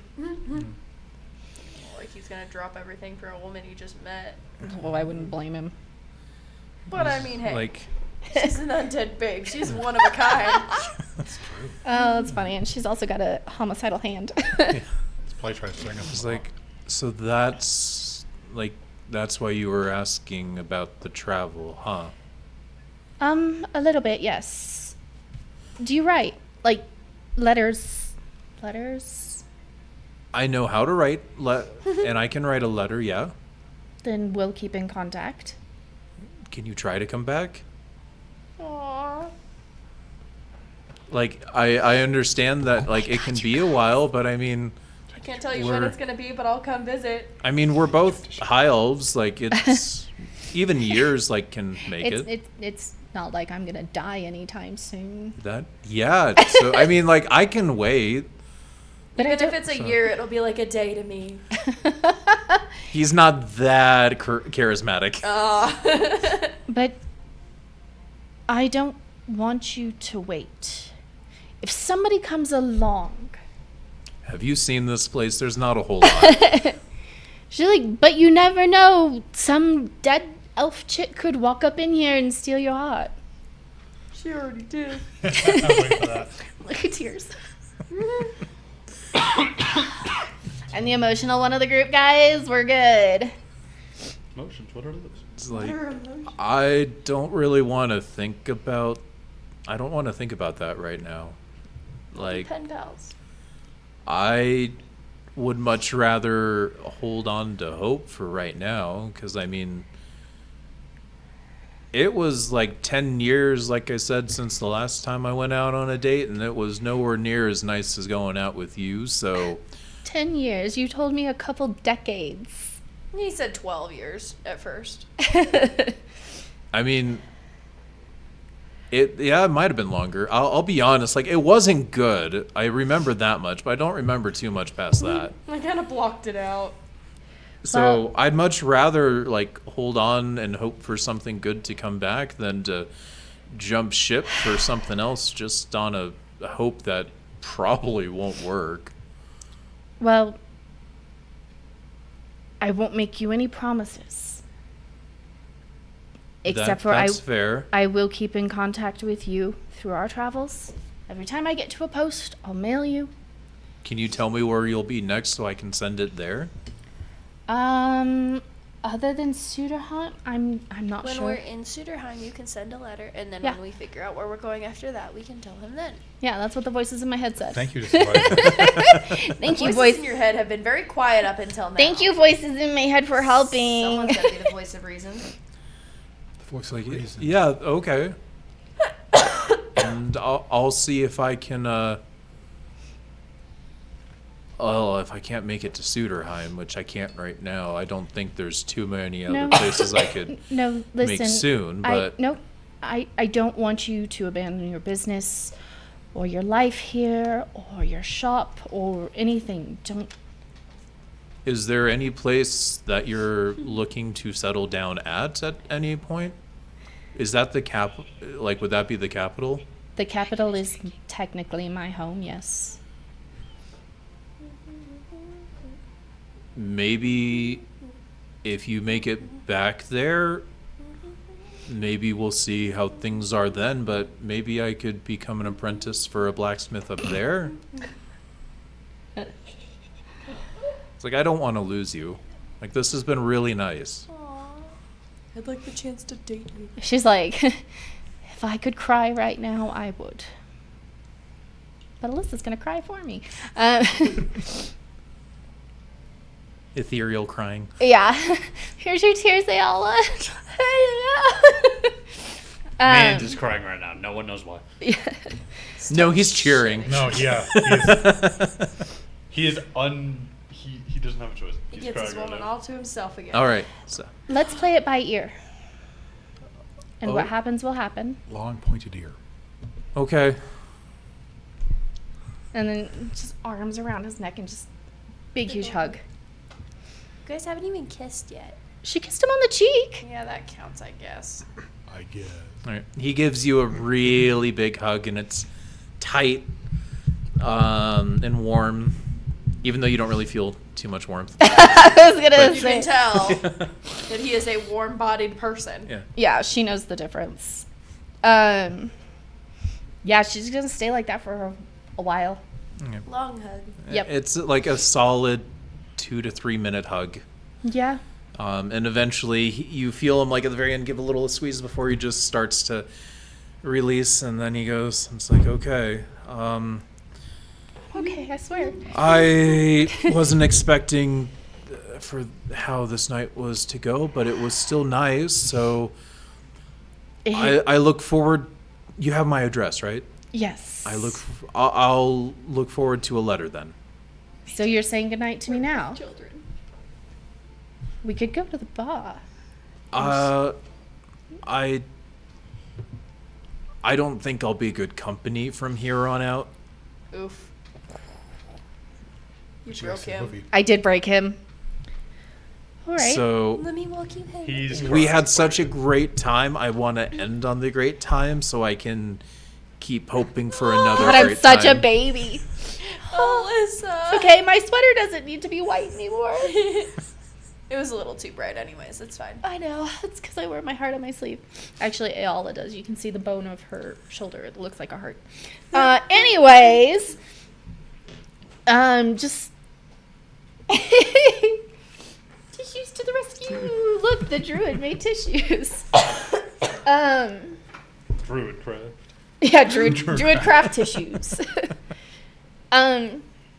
Like he's gonna drop everything for a woman he just met. Well, I wouldn't blame him. But I mean, hey, Like, she's an undead babe. She's one of a kind. That's true. Oh, that's funny. And she's also got a homicidal hand. Let's probably try to string him. it's like, so that's why you were asking about the travel, huh? A little bit, yes. Do you write? Like, letters? Letters? I know how to write, and I can write a letter, yeah. Then we'll keep in contact. Can you try to come back? Aww. Like, I understand that, like, it can be a while, but I mean, I can't tell you when it's gonna be, but I'll come visit. we're both high elves. Like, it's even years, like, can make it. It's not like I'm gonna die anytime soon. Yeah. So, I mean, like, I can wait. But Even if it's a year, it'll be like a day to me. He's not that charismatic. But I don't want you to wait. If somebody comes along... Have you seen this place? There's not a whole lot. She's like, but you never know. Some dead elf chick could walk up in here and steal your heart. She already did. I'm waiting for that. Look at tears. And the emotional one of the group, guys, we're good. Emotions, what are those? It's like, I don't really want to think about... I don't want to think about that right now. Like, Pen pals. I would much rather hold on to hope for right now, because, I mean, it was like 10 years, like I said, since the last time I went out on a date, and it was nowhere near as nice as going out with you, so... 10 years. You told me a couple decades. He said 12 years at first. I mean, it might have been longer. I'll be honest, like, it wasn't good. I remember that much, but I don't remember too much past that. I kind of blocked it out. So I'd much rather, like, hold on and hope for something good to come back than to jump ship for something else just on a hope that probably won't work. Well, I won't make you any promises. Except for that's fair. I will keep in contact with you through our travels. Every time I get to a post, I'll mail you. Can you tell me where you'll be next so I can send it there? Other than Suderhiem, I'm not When sure. we're in Suderhiem, you can send a letter, and then Yeah. when we figure out where we're going after that, we can tell him then. Yeah, that's what the voices in my head said. Thank you to somebody. Thank you, Voices voice. in your head have been very quiet up until now. Thank you, voices in my head, for helping. Someone's got to be the voice of reason. Voice like reason. Yeah, okay. And I'll see if I can, if I can't make it to Suderhiem, which I can't right now. I don't think there's too many other No. places I could No, listen. make soon, but... I don't want you to abandon your business or your life here or your shop or anything. Don't. Is there any place that you're looking to settle down at any point? Is that the would that be the capital? The capital is technically my home, yes. Maybe if you make it back there, maybe we'll see how things are then, but maybe I could become an apprentice for a blacksmith up there. It's like, I don't want to lose you. Like, this has been really nice. I'd like the chance to date you. She's like, if I could cry right now, I would. But Alyssa's going to cry for me. Ethereal crying. Yeah. Here's your tears, Eala. Man just crying right now. No one knows why. Yeah. No, he's cheering. No, yeah. He is he doesn't have a choice. He He's gets his crying right woman now. all to himself again. All right. So, Let's play it by ear. And Oh. what happens will happen. Long pointed ear. okay. And then just arms around his neck and just big, huge hug. You guys haven't even kissed yet. She kissed him on the cheek. Yeah, that counts, I guess. I guess. All right. He gives you a really big hug, and it's tight and warm, even though you don't really feel too much warmth. I was gonna You say. can tell that he is a warm-bodied person. Yeah. Yeah, she knows the difference. Yeah, she's gonna stay like that for a while. Long hug. Yep. It's like a solid 2 to 3 minute hug. Yeah. And eventually you feel him like at the very end give a little squeeze before he just starts to release, and then he goes, it's like, okay. Okay, I swear. I wasn't expecting for how this night was to go, but it was still nice, so I look forward. You have my address, right? Yes. I'll look forward to a letter then. So you're saying goodnight to me now? Children. We could go to the bar. I don't think I'll be good company from here on out. Oof. You She broke likes the him. movie. I did break him. All right. So Let me walk you home. He's we had such a great time. I want to end on the great time so I can keep hoping for another but I'm great such time. a baby. Alyssa. Okay, my sweater doesn't need to be white anymore. It was a little too bright anyways. It's fine. I know. It's because I wear my heart on my sleeve. Actually, Eala does. You can see the bone of her shoulder. It looks like a heart. Anyways, just tissues to the rescue. Look, the druid made tissues. Druid craft. Yeah, druid craft tissues.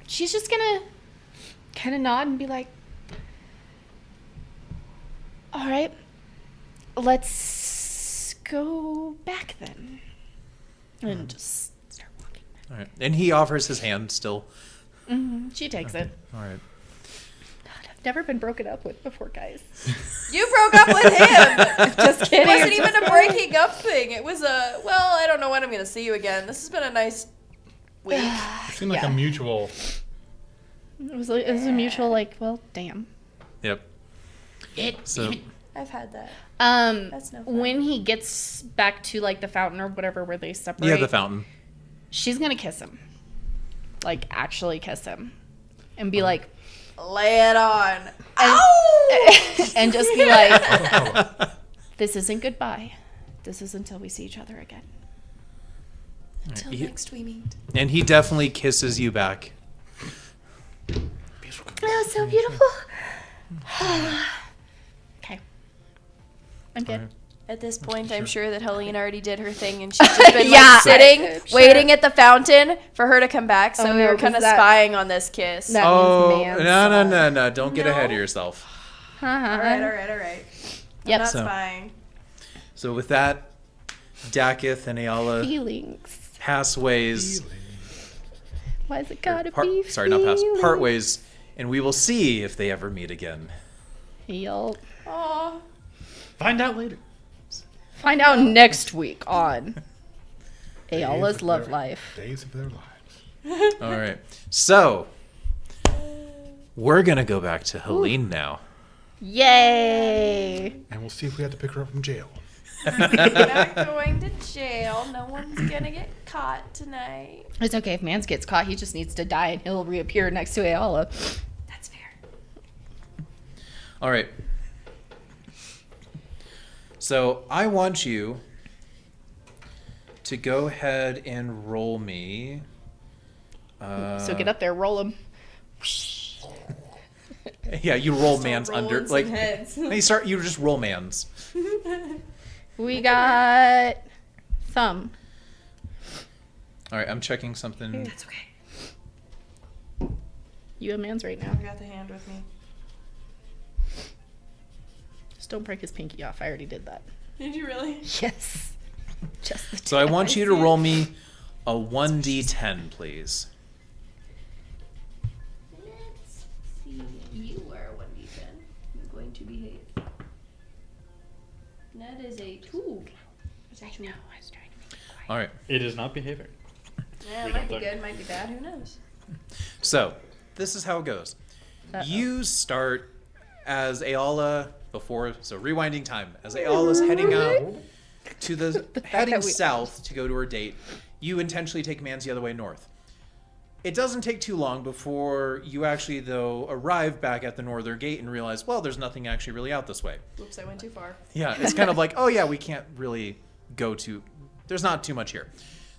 She's just gonna kind of nod and be like, all right, let's go back then. And just start walking back. All right. And he offers his hand still. She takes it. All right. God, I've never been broken up with before, guys. You broke up with him. Just kidding. It wasn't even a breaking up thing. It was a, well, I don't know when I'm going to see you again. This has been a nice week. It seemed like Yeah. a mutual. It was a mutual, like, well, damn. Yep. So I've had that. That's no fun. When he gets back to, like, the fountain or whatever where they separate. yeah, the fountain. She's gonna kiss him. Like, actually kiss him. And be like, Lay it on. and just be like, this isn't goodbye. This is until we see each other again. Until He- next we meet. And he definitely kisses you back. Oh, so beautiful. Okay. I'm good. Alright. At this point, I'm sure that Helene already did her thing, and she's just been Yeah. like sitting, Sure. waiting at the fountain for her to come back. So Oh, we no, were kind of 'cause that- spying on this kiss. That Oh, means no. Don't get No. ahead of yourself. Uh-huh. all right. Yep. I'm not So- spying. So with that, Dakith and Eala Feelings. pass ways. Why is it or gotta par- be sorry, not pass. feelings? Part ways. And we will see if they ever meet again. You'll Aw. Find out later. find out next week on Days Eala's of love their- life. Days of their lives. All right. So we're gonna go back to Helene now. Yay! And we'll see if we have to pick her up from jail. Not going to jail. No one's gonna get caught tonight. It's okay if Mans gets caught. He just needs to die and he'll reappear next to Eala. That's fair. All right. So I want you to go ahead and roll me. So get up there, roll him. Yeah, you roll man's under rolling like some heads. you just roll man's. We got thumb. All right, I'm checking something. That's okay. You have Mans right now. I got the hand with me. Just don't break his pinky off. I already did that. Did you really? Yes. Just the So I want you to roll me a 1d10, please. Let's see. You are a 1d10. You're going to behave. That is a 2. I know. I was trying to make it quiet. All right. It is not behaving. Yeah, We it might don't be think. good, might be bad. Who knows? So, this is how it goes. You start as Eala before, so rewinding time. As Eala's heading out to heading that we- south to go to her date, you intentionally take commands the other way north. It doesn't take too long before you actually, though, arrive back at the northern gate and realize, well, there's nothing actually really out this way. Oops, I went too far. Yeah, it's kind of like, oh yeah, we can't really go to, there's not too much here.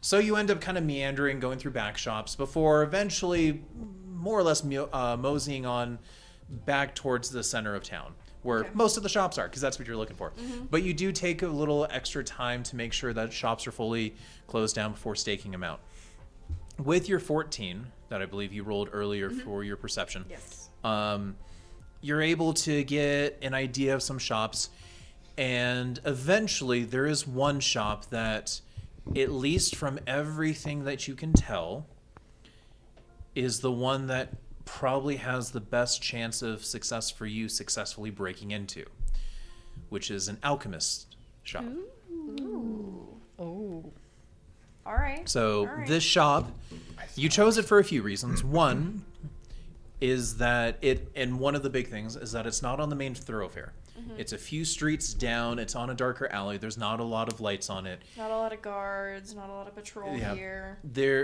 So you end up kind of meandering, going through back shops before eventually more or less moseying on back towards the center of town, where Okay. most of the shops are, because that's what you're looking for. But you do take a little extra time to make sure that shops are fully closed down before staking them out. With your 14, that I believe you rolled earlier for your perception, Yes. you're able to get an idea of some shops, and eventually there is one shop that, at least from everything that you can tell, is the one that probably has the best chance of success for you successfully breaking into, which is an alchemist shop. Oh. All right. So All right. this shop, you chose it for a few reasons. One is that and one of the big things is that it's not on the main thoroughfare. It's a few streets down. It's on a darker alley. There's not a lot of lights on it. Not a lot of guards, not a lot of patrol here.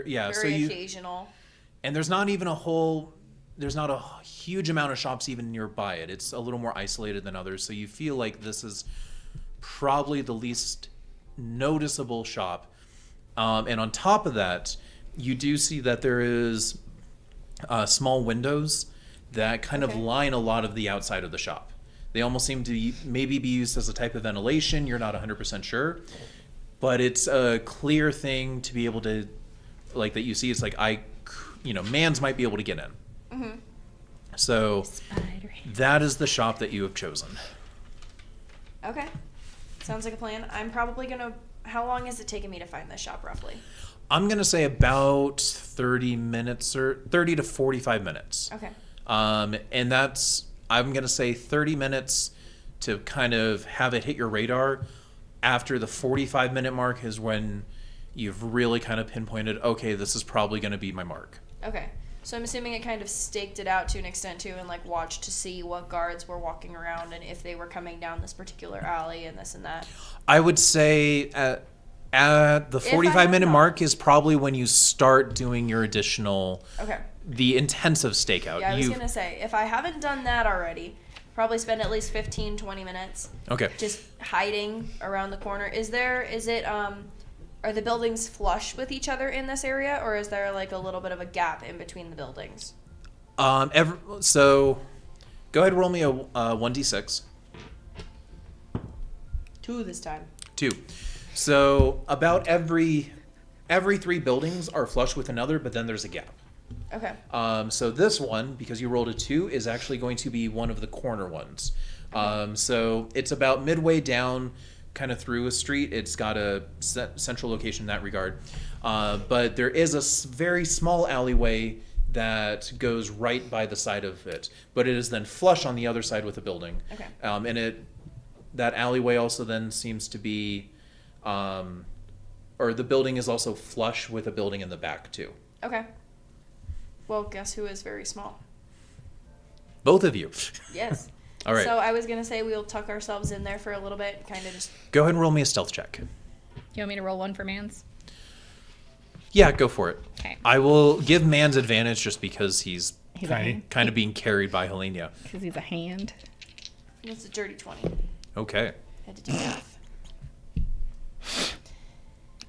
Yeah. So Very you occasional. and there's not a huge amount of shops even nearby it. It's a little more isolated than others. So you feel like this is probably the least noticeable shop. And on top of that, you do see that there is small windows that kind of Okay. line a lot of the outside of the shop. They almost seem to maybe be used as a type of ventilation. You're not 100% sure. But it's a clear thing to be able to, like, that you see. It's like, mans might be able to get in. So that is the shop that you have chosen. Okay. Sounds like a plan. I'm probably gonna. How long is it taking me to find this shop roughly? I'm going to say about 30 minutes or 30 to 45 minutes. Okay. And that's, I'm going to say 30 minutes to kind of have it hit your radar. After the 45-minute mark is when you've really kind of pinpointed, okay, this is probably going to be my mark. Okay. So I'm assuming it kind of staked it out to an extent too, and like watched to see what guards were walking around and if they were coming down this particular alley and this and that. I would say at the If I 45-minute have mark is probably when you start doing your additional, Okay. the intensive stakeout. Yeah, I was gonna say, if I haven't done that already, probably spend at least 15, 20 minutes Okay. just hiding around the corner. Are the buildings flush with each other in this area, or is there like a little bit of a gap in between the buildings? So go ahead and roll me a 1d6. 2 this time. 2. So about every 3 buildings are flush with another, but then there's a gap. Okay. So this one, because you rolled a 2, is actually going to be one of the corner ones. So it's about midway down, kind of through a street. It's got a central location in that regard. But there is a very small alleyway that goes right by the side of it. But it is then flush on the other side with the building. Okay. And that alleyway also then seems to be, or the building is also flush with a building in the back too. Okay. Well, guess who is very small? Both of you. Yes. All right. So I was gonna say we'll tuck ourselves in there for a little bit, kind of just. Go ahead and roll me a stealth check. You want me to roll one for Mans? Yeah, go for it. Okay. I will give Man's advantage just because he's He's Tiny. kind of being carried by Helene. Because he's a hand. It's a dirty 20. Okay. Had to do math.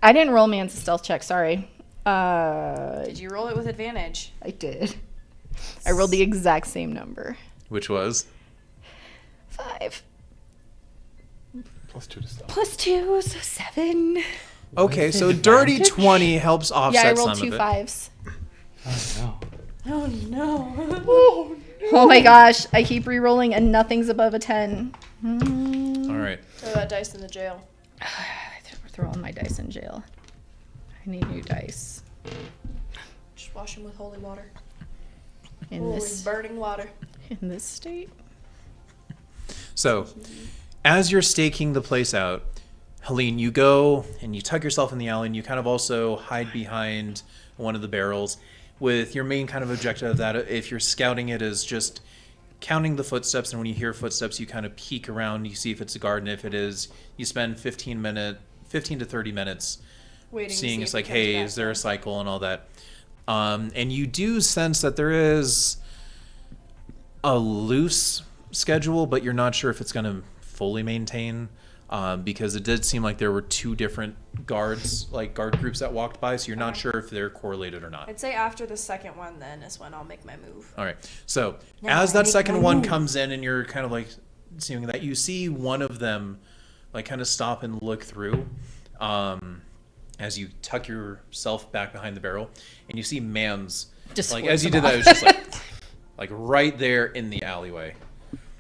I didn't roll Mans a stealth check, sorry. Did you roll it with advantage? I did. I rolled the exact same number. Which was? 5. Plus 2 to stealth. Plus 2, so 7. Okay, so dirty 20 helps offset Yeah, I rolled some 2 of it. 5s. Oh, no. Oh no. Oh my gosh, I keep re-rolling and nothing's above a 10. All right. Throw that dice in the jail. We're throwing my dice in jail. I need new dice. Just wash them with holy water. In Holy this burning water. in this state. So, as you're staking the place out, Helene, you go and you tuck yourself in the alley and you kind of also hide behind one of the barrels, with your main kind of objective that if you're scouting it is just counting the footsteps, and when you hear footsteps, you kind of peek around, you see if it's a guard, and if it is, you spend 15 to 30 minutes Waiting seeing to it's see if like, it comes hey, back is there a then. cycle and all that. And you do sense that there is a loose schedule, but you're not sure if it's going to fully maintain, because it did seem like there were two different guards, like guard groups that walked by, so you're not sure if they're correlated or not. I'd say after the second one, then is when I'll make my move. All right. So Now as I that make second my one move. comes in and you're kind of like seeing that, you see one of them like kind of stop and look through, as you tuck yourself back behind the barrel, and you see Mans, Just like flips as you him did that, it off. was just like right there in the alleyway.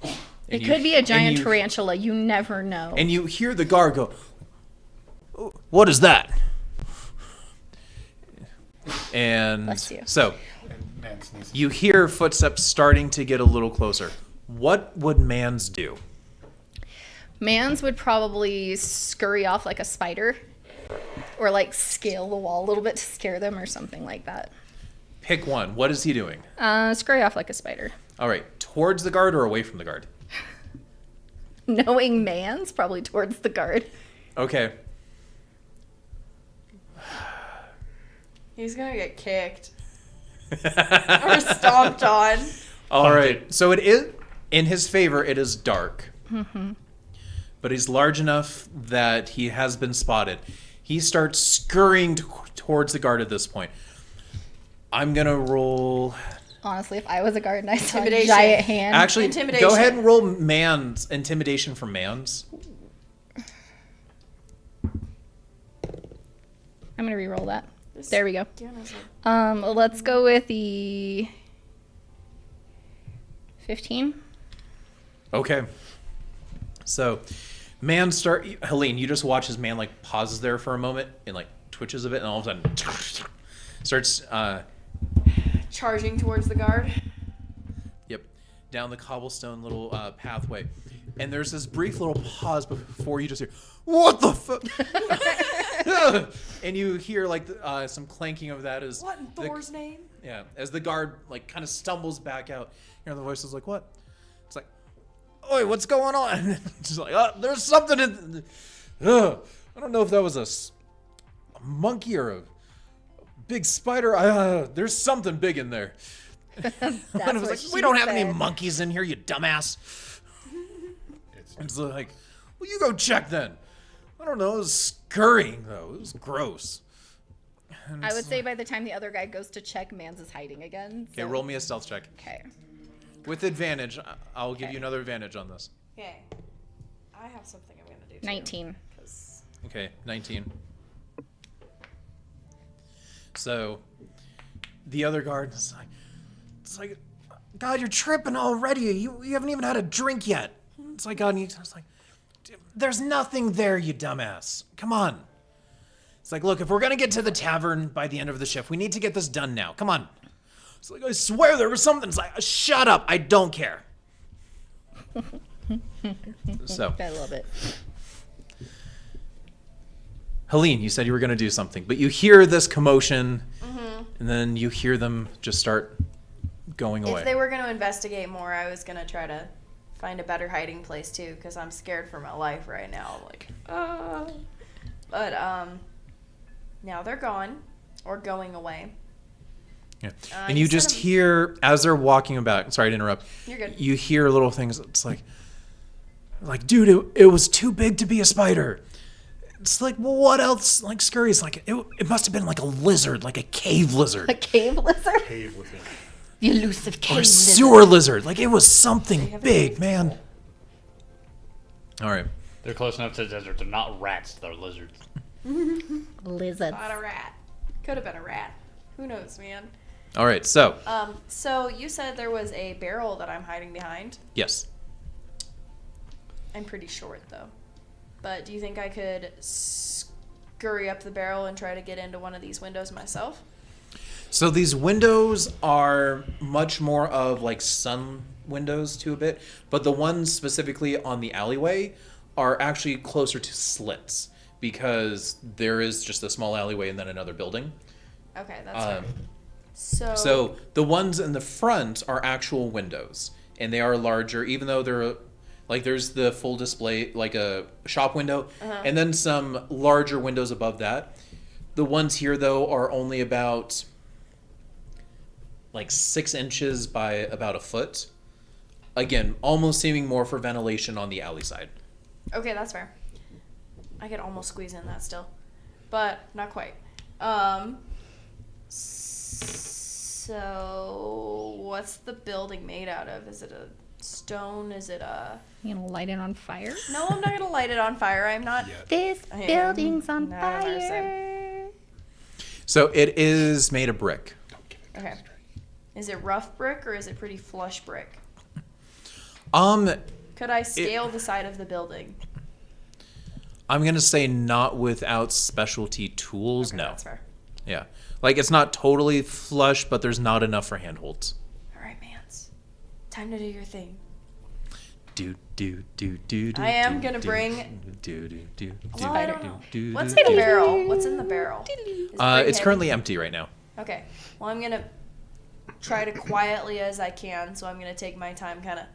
And It you- could be a and giant you- tarantula. You never know. And you hear the guard go, "What is that?" And Bless you. so And man sneezes. you hear footsteps starting to get a little closer. What would Mans do? Mans would probably scurry off like a spider, or like scale the wall a little bit to scare them or something like that. Pick one. What is he doing? Scurry off like a spider. All right, towards the guard or away from the guard? Knowing Mans, probably towards the guard. Okay. He's gonna get kicked or stomped on. All right. So it is in his favor. It is dark, but he's large enough that he has been spotted. He starts scurrying towards the guard at this point. I'm gonna roll. Honestly, if I was a guard and I saw a Intimidation. giant hand, Actually, Intimidation. go ahead and roll Mans intimidation for Mans. I'm gonna re-roll that. There we go. Deanna's like, Let's go with the 15. Okay. So, Helene, you just watch as Man like pauses there for a moment and like twitches a bit, and all of a sudden starts charging towards the guard. Yep, down the cobblestone little pathway, and there's this brief little pause before you just hear, "What the fuck?" And you hear like some clanking of that as What in Thor's name? yeah, as the guard like kind of stumbles back out. You know the voice is like, "What?" It's like, "Oi, what's going on?" It's like, "Oh, there's something in." I don't know if that was a monkey or a big spider. There's something big in there. And I was what like, she "We don't have any said." monkeys in here, you dumbass." It's It's like, "Well, you go check then." I don't know. It was scurrying though. It was gross. And I would it's say by the time the other guy goes to check, Mans is hiding again. okay, so- roll me a stealth check Okay. with advantage. I'll give Okay. you another advantage on this. Okay. I have something I'm gonna do too. 19. 'Cause Okay, 19. So, the other guard is like, it's like, "God, you're tripping already. You haven't even had a drink yet." It's like, God, and it's like, "There's nothing there, you dumbass. Come on." It's like, "Look, if we're gonna get to the tavern by the end of the shift, we need to get this done now. Come on." It's like, "I swear there was something." It's like, "Shut up. I don't care." So, I love it. Helene, you said you were going to do something, but you hear this commotion, and then you hear them just start going away. if they were gonna investigate more, I was gonna try to find a better hiding place too, because I'm scared for my life right now. Like, but now they're gone or going away. Yeah. Uh, And you you said just I'm- hear, as they're walking about, sorry to interrupt, You're good. you hear little things. It's like, "Dude, it was too big to be a spider." It's like, well, what else? Like, scurry is like, it must have been like a lizard, like a cave lizard. A cave lizard? cave with it. The elusive cave Or a lizard. sewer lizard. Like, it was something have big, a- man. All right. They're close enough to the desert. They're not rats. They're lizards. Lizards. Not a rat. Could have been a rat. Who knows, man? All right. So, So you said there was a barrel that I'm hiding behind. yes. I'm pretty short though. But do you think I could scurry up the barrel and try to get into one of these windows myself? So these windows are much more of like sun windows to a bit, but the ones specifically on the alleyway are actually closer to slits because there is just a small alleyway and then another building. Okay, that's fine. So the ones in the front are actual windows, and they are larger, even though they're like there's the full display, like a shop window, and then some larger windows above that. The ones here, though, are only about like 6 inches by about a foot. Again, almost seeming more for ventilation on the alley side. Okay, that's fair. I could almost squeeze in that still, but not quite. So what's the building made out of? Is it a stone? Is it a... You gonna light it on fire? No, I'm not gonna light it on fire. I'm not... This I am building's on not fire. So it is made of brick. Okay. Is it rough brick or is it pretty flush brick? Could I scale the side of the building? I'm gonna say not without specialty tools. Okay, No. that's fair. Yeah, like it's not totally flush, but there's not enough for handholds. All right, Mans. Time to do your thing. Do do do do. I am gonna bring... Do do do. Well, I don't know. do, What's do, in the do. barrel? What's in the barrel? Is brick It's heavy? currently empty right now. Okay. Well, I'm gonna try to quietly as I can, so I'm gonna take my time, kind of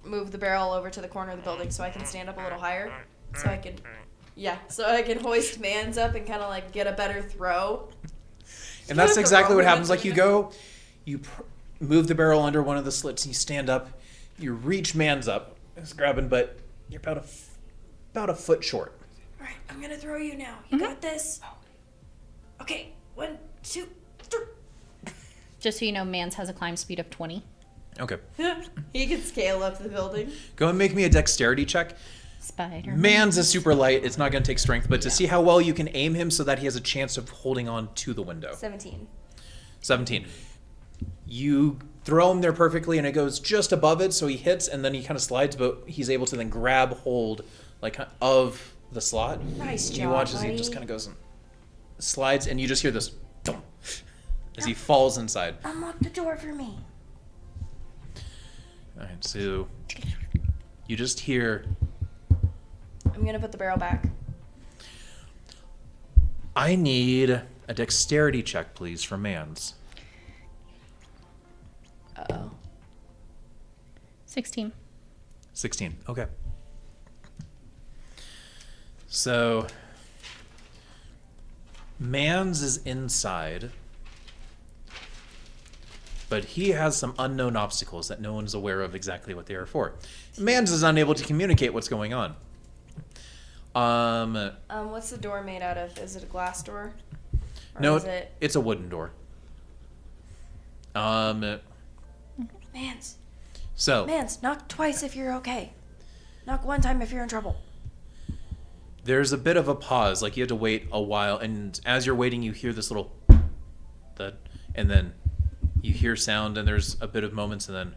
move the barrel over to the corner of the building so I can stand up a little higher, so I can hoist Mans up and kind of like get a better throw. And that's exactly what happens. Like Like you go, you move the barrel under one of the slits, and you stand up, you reach Mans up, it's grabbing, but you're about a foot short. All right, I'm gonna throw you now. You got this. Okay, 1, 2, 3. Just so you know, Mans has a climb speed of 20. Okay, He can scale up the building. go and make me a dexterity check. Spider. Mans is super light. It's not going to take strength, but to see how well you can aim him so that he has a chance of holding on to the window. 17. 17. You throw him there perfectly, and it goes just above it, so he hits, and then he kind of slides, but he's able to then grab hold like of the slot. Nice And you job, watch as he buddy. just kind of goes and slides, and you just hear this thump as he falls inside. Unlock the door for me. All right, so you just hear, I'm gonna put the barrel back. I need a dexterity check, please, for Mans. Uh-oh. 16. 16. Okay. So, Mans is inside, but he has some unknown obstacles that no one's aware of exactly what they are for. Mans is unable to communicate what's going on. What's the door made out of? Is it a glass door? Or No, is it... it's a wooden door. Mans, So knock twice if you're okay. Knock 1 time if you're in trouble. there's a bit of a pause, like you have to wait a while, and as you're waiting, you hear this little thud, and then you hear sound, and there's a bit of moments, and then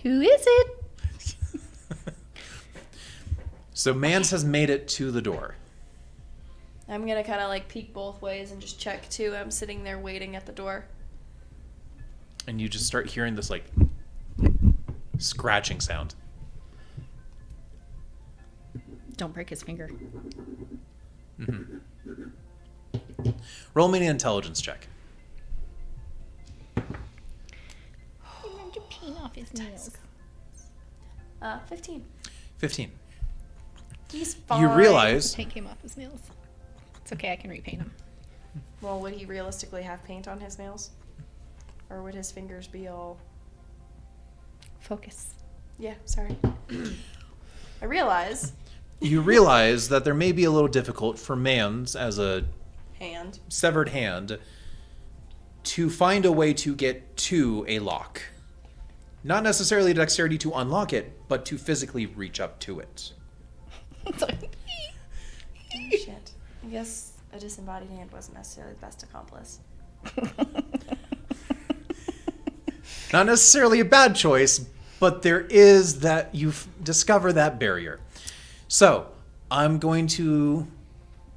Who is it? so Mans has made it to the door. I'm gonna kind of like peek both ways and just check too. I'm sitting there waiting at the door. And you just start hearing this like scratching sound. Don't break his finger. Roll me an intelligence check. Remember to paint off his nails. 15. 15. He's fine. You realize Paint came off his nails. It's okay, I can repaint them. Well, would he realistically have paint on his nails? Or would his fingers be all... Focus. Yeah, sorry. I realize... that there may be a little difficult for Mans as a Hand. severed hand to find a way to get to a lock. Not necessarily dexterity to unlock it, but to physically reach up to it. Oh, shit. I guess a disembodied hand wasn't necessarily the best accomplice. Not necessarily a bad choice, but there is that you discover that barrier. So, I'm going to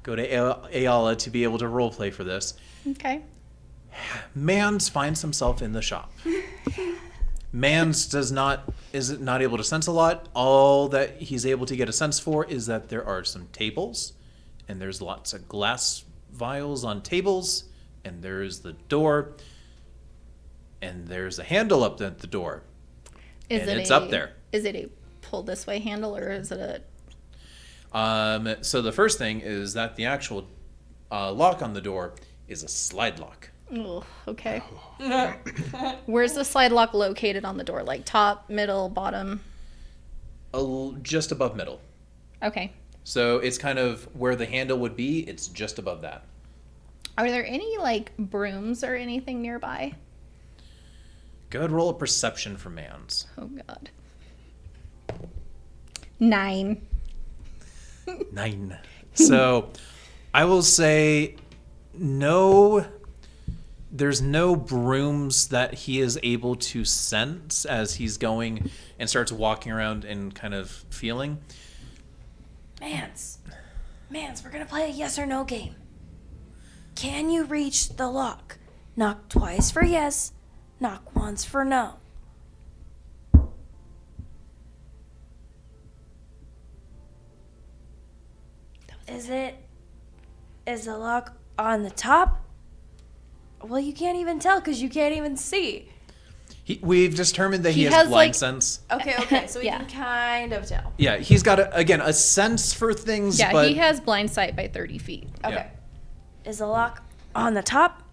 go to Eala to be able to roleplay for this. Okay. Mans finds himself in the shop. Mans is not able to sense a lot. All that he's able to get a sense for is that there are some tables and there's lots of glass vials on tables, and there's the door, and there's a handle up at the door, and it's up there. Is it a pull this way handle, or is it a... So the first thing is that the actual lock on the door is a slide lock. Oh, okay. Where's the slide lock located on the door? Like top, middle, bottom? Just above middle. Okay. So it's kind of where the handle would be. It's just above that. Are there any, like, brooms or anything nearby? Go ahead, roll a perception for Mans. Oh, God. 9. 9. So I will say no, there's no brooms that he is able to sense as he's going and starts walking around and kind of feeling. Mans, we're gonna play a yes or no game. Can you reach the lock? Knock twice for yes, knock once for no. Is the lock on the top? Well, you can't even tell because you can't even see. We've determined that he He has has, blind like- sense. Okay, so we Yeah. can kind of tell. Yeah, he's got, a sense for things, Yeah, but he has blind sight by 30 feet. Okay. Yeah. Is the lock on the top?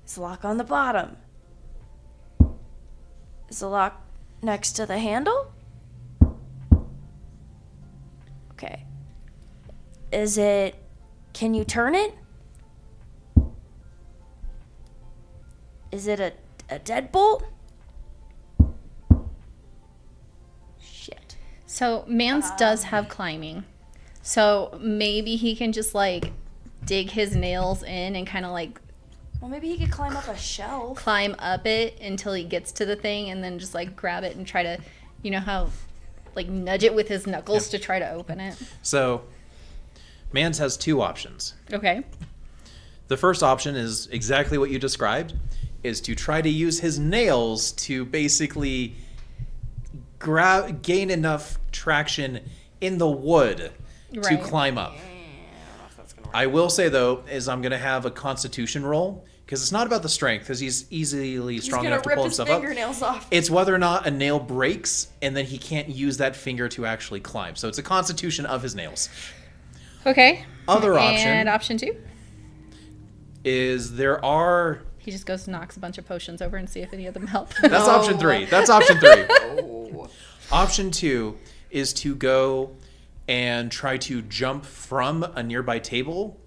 Is the lock on the bottom? Is the lock next to the handle? Okay. Can you turn it? Is it a deadbolt? Shit. So Mans does have climbing. So maybe he can just, like, dig his nails in and kind of, like, Well, maybe he could climb up a shelf. climb up it until he gets to the thing and then just, like, grab it and try to, you know how, like, nudge it with his knuckles to try to open it. so Mans has two options. Okay. The first option is exactly what you described, is to try to use his nails to basically gain enough traction in the wood to Right. climb up. I will say, though, is I'm going to have a constitution roll, because it's not about the strength, because he's easily strong He's enough gonna to rip pull his himself up. fingernails off. It's whether or not a nail breaks, and then he can't use that finger to actually climb. So it's a constitution of his nails. Okay. Other option And option 2? is there are... He just goes and knocks a bunch of potions over and see if any of them help. That's option 3. That's option 3. Option 2 is to go and try to jump from a nearby table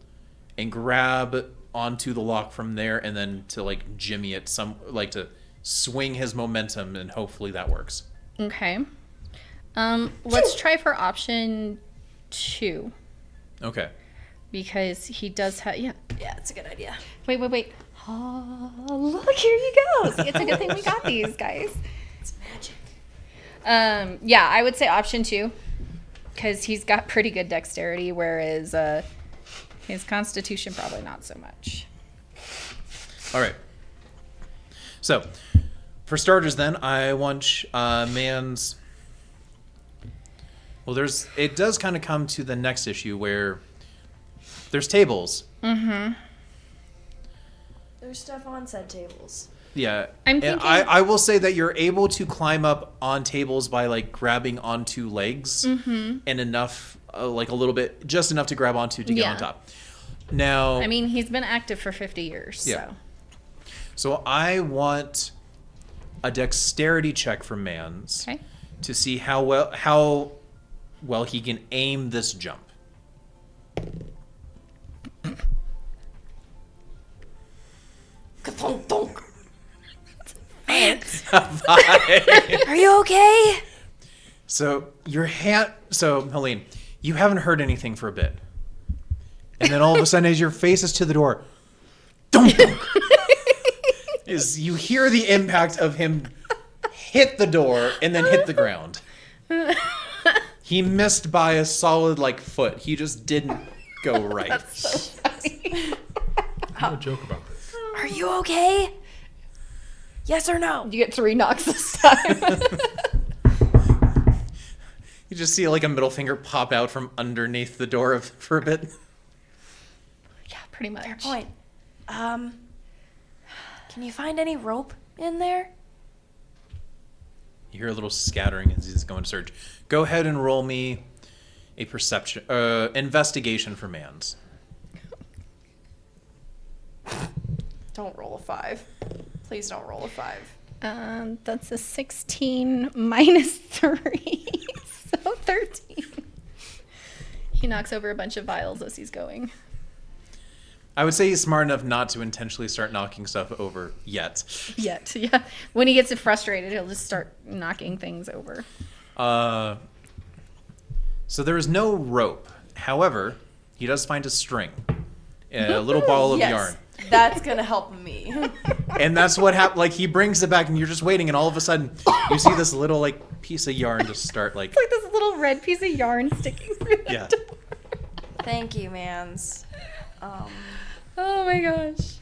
and grab onto the lock from there, and then to, like, jimmy it to swing his momentum, and hopefully that works. Okay. Let's try for option 2. Okay. Because he does have... Yeah. Yeah, it's a good idea. Wait. Oh, look, here you go. See, it's a good thing we got these, guys. It's magic. Yeah, I would say option 2. Because he's got pretty good dexterity, whereas his constitution probably not so much. All right. So, for starters, then I want Mans. Well, it does kind of come to the next issue where there's tables. Mm-hmm. There's stuff on said tables. Yeah. I'm And thinking- I will say that you're able to climb up on tables by, like, grabbing onto legs and enough, like, a little bit, just enough to grab onto to get Yeah. on top. Now, I mean, he's been active for 50 years, Yeah. so. so I want a dexterity check from Mans Okay. to see how well he can aim this jump. Ka-thunk-thunk. Are you okay? So Helene, you haven't heard anything for a bit. And then all of a sudden, as your face is to the door, dunk, dunk, is you hear the impact of him hit the door and then hit the ground. He missed by a solid, like, foot. He just didn't go right. That's so funny. I have a joke about this. Are you okay? Yes or no? You get 3 knocks this time. You just see like a middle finger pop out from underneath the door for a bit. Yeah, pretty much. Fair point. Can you find any rope in there? You hear a little scattering as he's going to search. Go ahead and roll me a perception, investigation for Mans. Don't roll a 5. Please don't roll a 5. That's a 16 minus 3. So 13. He knocks over a bunch of vials as he's going. I would say he's smart enough not to intentionally start knocking stuff over yet. Yet, yeah. When he gets frustrated, he'll just start knocking things over. So there is no rope. However, he does find a string. A little ball of Yes, yarn. that's gonna help me. And that's what happened. Like, he brings it back, and you're just waiting, and all of a sudden, you see this little, like, piece of yarn just start, like... It's like this little red piece of yarn sticking through the Yeah. door. Thank you, Mans. Oh my gosh.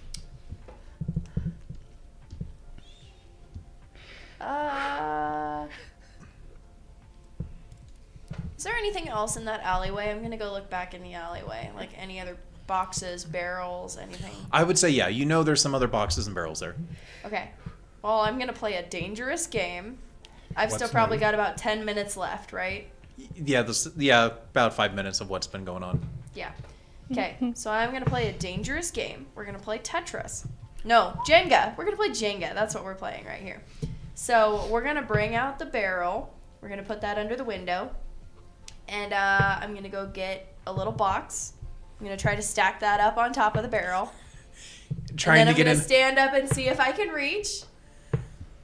Is there anything else in that alleyway? I'm gonna go look back in the alleyway. Like any other boxes, barrels, anything. I would say, yeah, you know there's some other boxes and barrels there. Okay. Well, I'm gonna play a dangerous game. I've still What's probably new? got about 10 minutes left, right? Yeah, about 5 minutes of what's been going on. Yeah. Okay, so I'm gonna play a dangerous game. We're gonna play Tetris. No, Jenga. We're gonna play Jenga. That's what we're playing right here. So we're gonna bring out the barrel. We're gonna put that under the window. And I'm gonna go get a little box. I'm gonna try to stack that up on top of the barrel. Trying and then to get I'm in. gonna stand up and see if I can reach.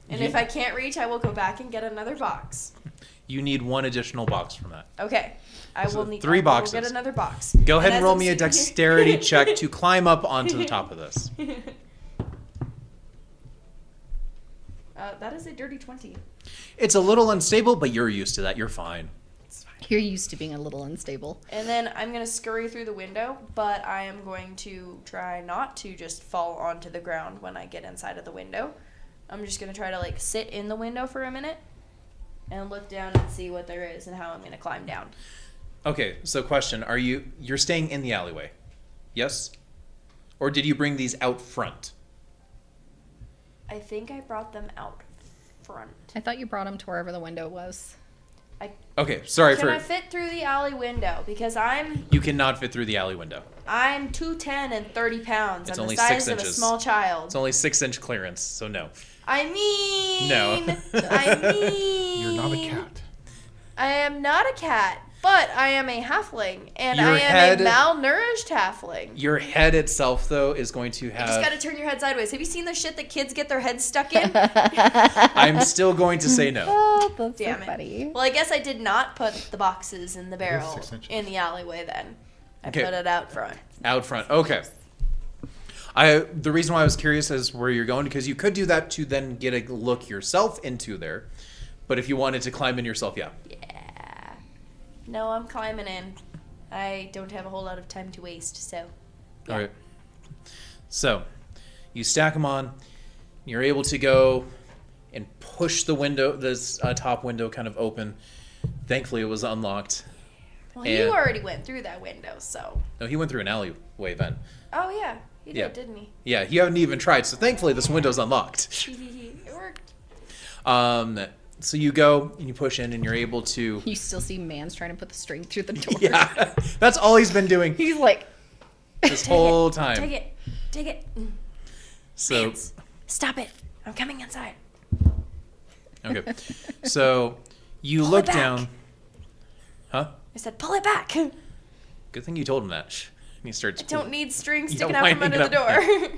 And You- if I can't reach, I will go back and get another box. You need one additional box from that. Okay. I So will need 3 I will boxes. get another box. Go ahead and as roll I'm me a sitting here- dexterity check to climb up onto the top of this. That is a dirty 20. It's a little unstable, but you're used to that. You're fine. You're used to being a little unstable. And then I'm going to scurry through the window, but I am going to try not to just fall onto the ground when I get inside of the window. I'm just going to try to like sit in the window for a minute and look down and see what there is and how I'm going to climb down. Okay, so question, you're staying in the alleyway? Yes? Or did you bring these out front? I think I brought them out front. I thought you brought him to wherever the window was. Okay, sorry Can for I fit through the alley window? Because you cannot fit through the alley window. I'm 2'10" and 30 pounds. It's I'm only the size 6 of a inches. small child. It's only 6-inch clearance, so no. I mean, No. I mean, You're not a cat. I am not a cat, but I am a halfling, and Your I am head- a malnourished halfling. Your head itself, though, is going to You just gotta have... turn your head sideways. Have you seen the shit that kids get their heads stuck in? I'm still going to say no. Oh, that's Damn so it. funny. Well, I guess I did not put the boxes in the barrel 6 inches. in the alleyway then. I Okay. put it out front. Out front. Okay. The reason why I was curious is where you're going, because you could do that to then get a look yourself into there. But if you wanted to climb in yourself, yeah. Yeah. No, I'm climbing in. I don't have a whole lot of time to waste, so. Yeah. All right. So, you stack them on. You're able to go and push the window, this top window kind of open. Thankfully, it was unlocked. Well, And- you already went through that window, so. No, he went through an alleyway then. Oh, yeah. He did, Yeah. didn't he? Yeah, you haven't even tried, so thankfully this window's unlocked. It worked. So you go and you push in and you're able to... You still see Mans trying to put the string through the door. Yeah, that's all he's been doing He's like, this whole Take time. it. Take it. So, Mans, stop it. I'm coming inside. okay. So you Pull look it back. down. Huh? I said, pull it back. Good thing you told him that. And he starts... I don't need strings Yeah, sticking out from winding under the it door. up.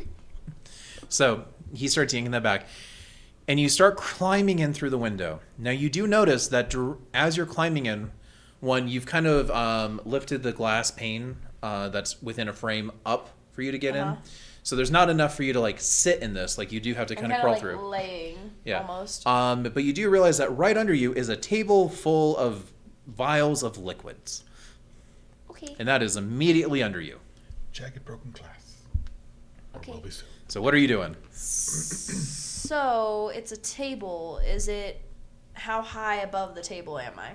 So he starts yanking that back. And you start climbing in through the window. Now you do notice that as you're climbing in, you've kind of lifted the glass pane that's within a frame up for you to get in. So there's not enough for you to like sit in this. Like you do have to I'm kind of kind crawl of like through. laying Yeah. almost. But you do realize that right under you is a table full of vials of liquids. Okay. And that is immediately under you. Jagged broken glass. Or Okay. will be soon. So what are you doing? So it's a table. Is it? How high above the table am I?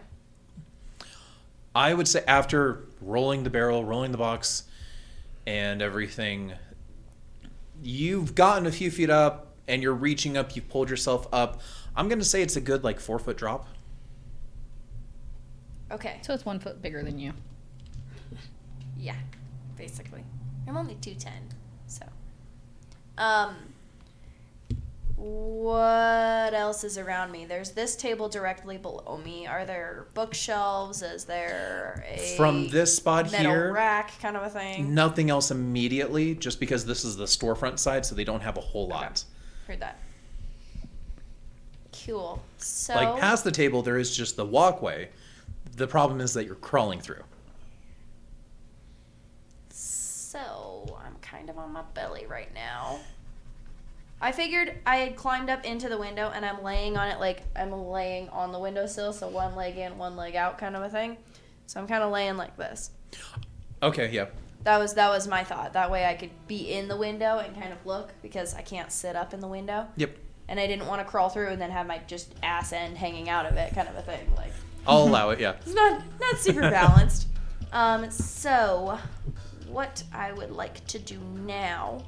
I would say after rolling the barrel, rolling the box, and everything, you've gotten a few feet up, and you're reaching up. You've pulled yourself up. I'm going to say it's a good, 4-foot drop. Okay. So it's 1 foot bigger than you. Yeah, basically. I'm only 2'10", so. What else is around me? There's this table directly below me. Are there bookshelves? Is there a From this spot metal here, rack kind of a thing? nothing else immediately, just because this is the storefront side, so they don't have a whole lot. Heard that. Cool. So Past the table, there is just the walkway. The problem is that you're crawling through. So I'm kind of on my belly right now. I figured I had climbed up into the window and I'm laying on it like I'm laying on the windowsill, so one leg in, one leg out kind of a thing. So I'm kind of laying like this. Okay, yeah. That was my thought. That way I could be in the window and kind of look, because I can't sit up in the window. Yep. And I didn't want to crawl through and then have my just ass end hanging out of it kind of a thing. Like, I'll allow it, yeah. it's not super balanced. So what I would like to do now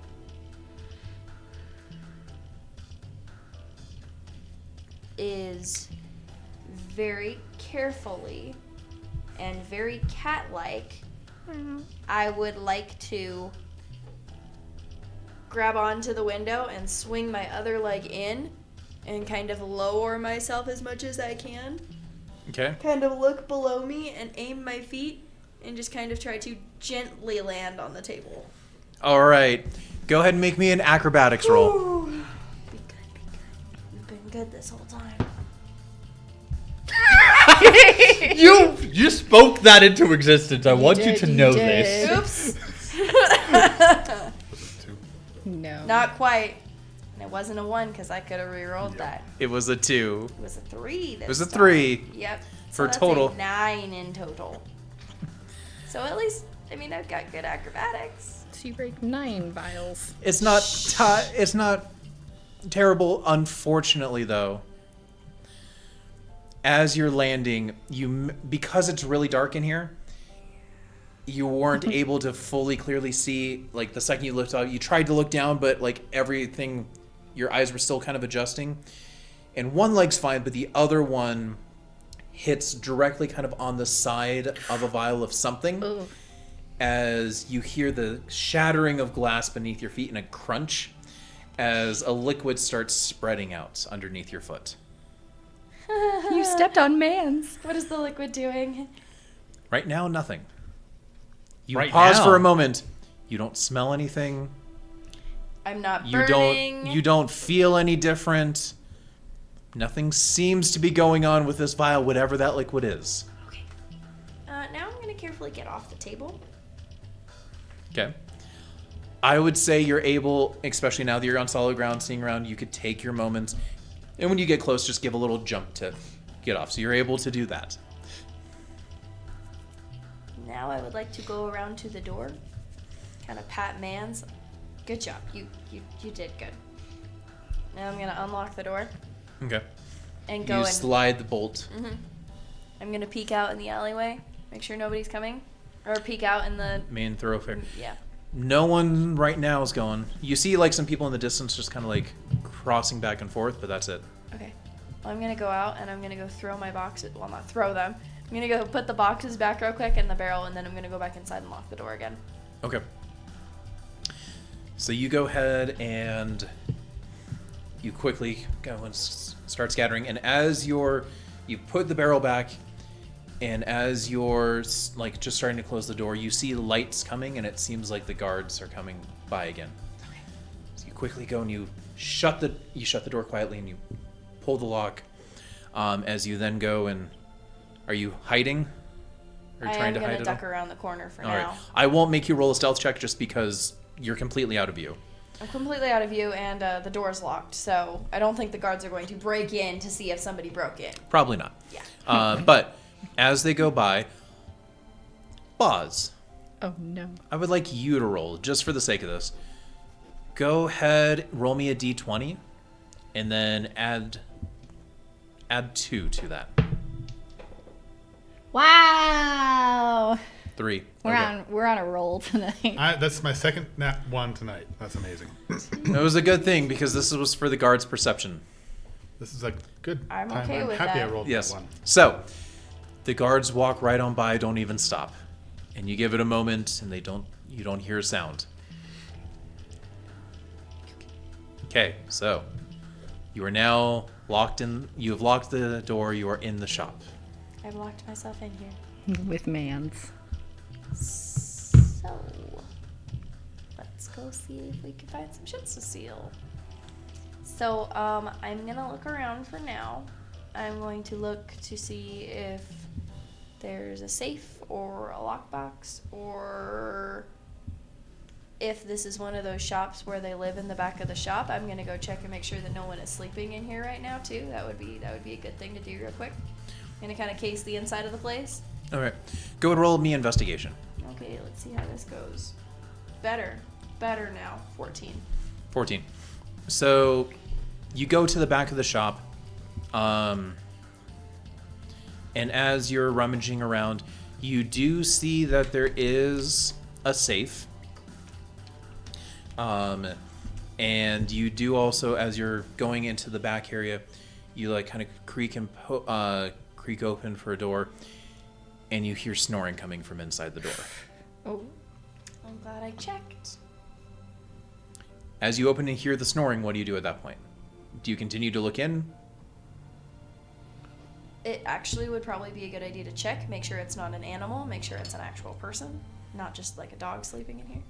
is very carefully and very cat-like, I would like to grab onto the window and swing my other leg in and kind of lower myself as much as I can. Okay. Kind of look below me and aim my feet and just kind of try to gently land on the table. All right. Go ahead and make me an acrobatics roll. Ooh. Be good, be good. You've been good this whole time. You spoke that into existence. I want you to know this. Oops. Was it 2? No. Not quite. And it wasn't a 1 because I could have re-rolled that. It was a 2. It was a 3 this It was a time. 3. Yep. For that's total. a 9 in total. So at least, I've got good acrobatics. So you break 9 vials. It's not terrible, unfortunately, though. As you're landing, because it's really dark in here, you weren't able to fully clearly see. The second you lift up, you tried to look down, but everything, your eyes were still kind of adjusting. And one leg's fine, but the other one hits directly kind of on the side of a vial of something. Ooh. As you hear the shattering of glass beneath your feet and a crunch as a liquid starts spreading out underneath your foot. You stepped on man's. What is the liquid doing? Right now, nothing. You Right pause now. for a moment. You don't smell anything. I'm not You burning. don't feel any different. Nothing seems to be going on with this vial, whatever that liquid is. Okay. Now I'm going to carefully get off the table. Okay. I would say you're able, especially now that you're on solid ground, seeing around, you could take your moments. And when you get close, just give a little jump to get off. So you're able to do that. Now I would like to go around to the door. Kind of pat Mans. Good job. You did good. Now I'm going to unlock the door Okay. and go You and... slide the bolt. I'm going to peek out in the alleyway. Make sure nobody's coming. Or peek out in the... Main thoroughfare. Yeah. No one right now is going. You see some people in the distance just kind of crossing back and forth, but that's it. Okay. Well, I'm going to go out and I'm going to go throw my boxes. Well, not throw them. I'm going to go put the boxes back real quick in the barrel, and then I'm going to go back inside and lock the door again. Okay. So you go ahead and you quickly go and start scattering. And as you put the barrel back, and as you're just starting to close the door, you see lights coming, and it seems like the guards are coming by again. So you quickly go and you shut the door quietly, and you pull the lock. As you then go and, are you hiding? Or I trying am to going hide to at duck all? around the corner for All now. right. I won't make you roll a stealth check just because you're completely out of view. I'm completely out of view, and the door's locked, so I don't think the guards are going to break in to see if somebody broke in. Probably not. Yeah. But as they go by, Boz, Oh no. I would like you to roll, just for the sake of this. Go ahead, roll me a d20, and then add 2 to that. Wow. 3. We're on a roll tonight. That's my second nat one tonight. That's amazing. It was a good thing because this was for the guard's perception. This is a good I'm time. okay I'm with happy that. I rolled Yes. that one. So, the guards walk right on by, don't even stop. And you give it a moment and you don't hear a sound. Okay, so you are now locked in. You have locked the door. You are in the shop. I've locked myself in here. With mans. So, let's go see if we can find some shits to steal. So, I'm gonna look around for now. I'm going to look to see if there's a safe or a lockbox, or if this is one of those shops where they live in the back of the shop. I'm gonna go check and make sure that no one is sleeping in here right now too. That would be a good thing to do real quick. I'm gonna kind of case the inside of the place. All right, go and roll me investigation. Okay, let's see how this goes. Better now. 14. 14. So you go to the back of the shop, and as you're rummaging around, you do see that there is a safe. And you do also, as you're going into the back area, you like kind of creak open for a door, and you hear snoring coming from inside the door. Oh. I'm glad I checked. As you open and hear the snoring, what do you do at that point? Do you continue to look in? It actually would probably be a good idea to check, make sure it's not an animal, make sure it's an actual person, not just like a dog sleeping in here.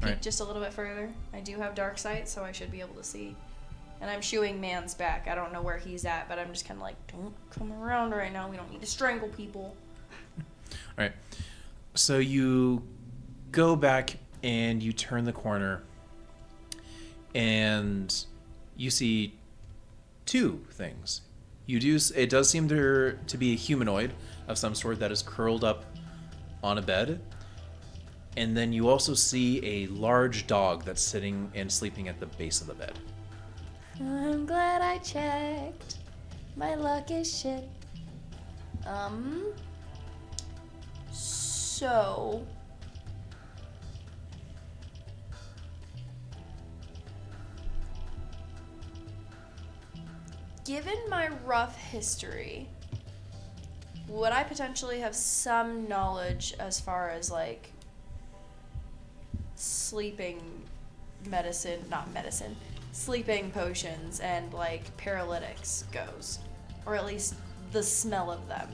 Peek Right. just a little bit further. I do have dark sight, so I should be able to see. And I'm shooing man's back. I don't know where he's at, but I'm just kind of like, don't come around right now. We don't need to strangle people. All right. So you go back and you turn the corner, and you see two things. It does seem to be a humanoid of some sort that is curled up on a bed. And then you also see a large dog that's sitting and sleeping at the base of the bed. I'm glad I checked. My luck is shit. So... Given my rough history, would I potentially have some knowledge as far as, like, sleeping sleeping potions and, like, paralytics goes? Or at least the smell of them.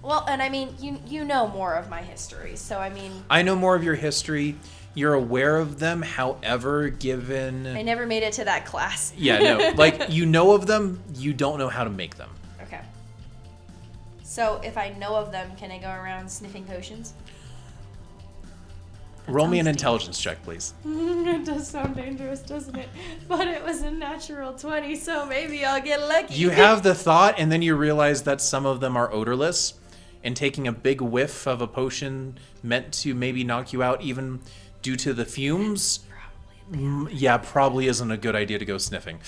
Well, and I mean, you know more of my history, so I mean... I know more of your history. You're aware of them, however, given... I never made it to that class. Yeah, no. Like, you know of them, you don't know how to make them. Okay. So, if I know of them, can I go around sniffing potions? Roll me an sounds intelligence check, please. It does sound dangerous, doesn't it? But it was a natural 20, so maybe I'll get lucky. You have the thought, and then you realize that some of them are odorless, and taking a big whiff of a potion meant to maybe knock you out even due to the fumes, probably isn't a good idea to go sniffing.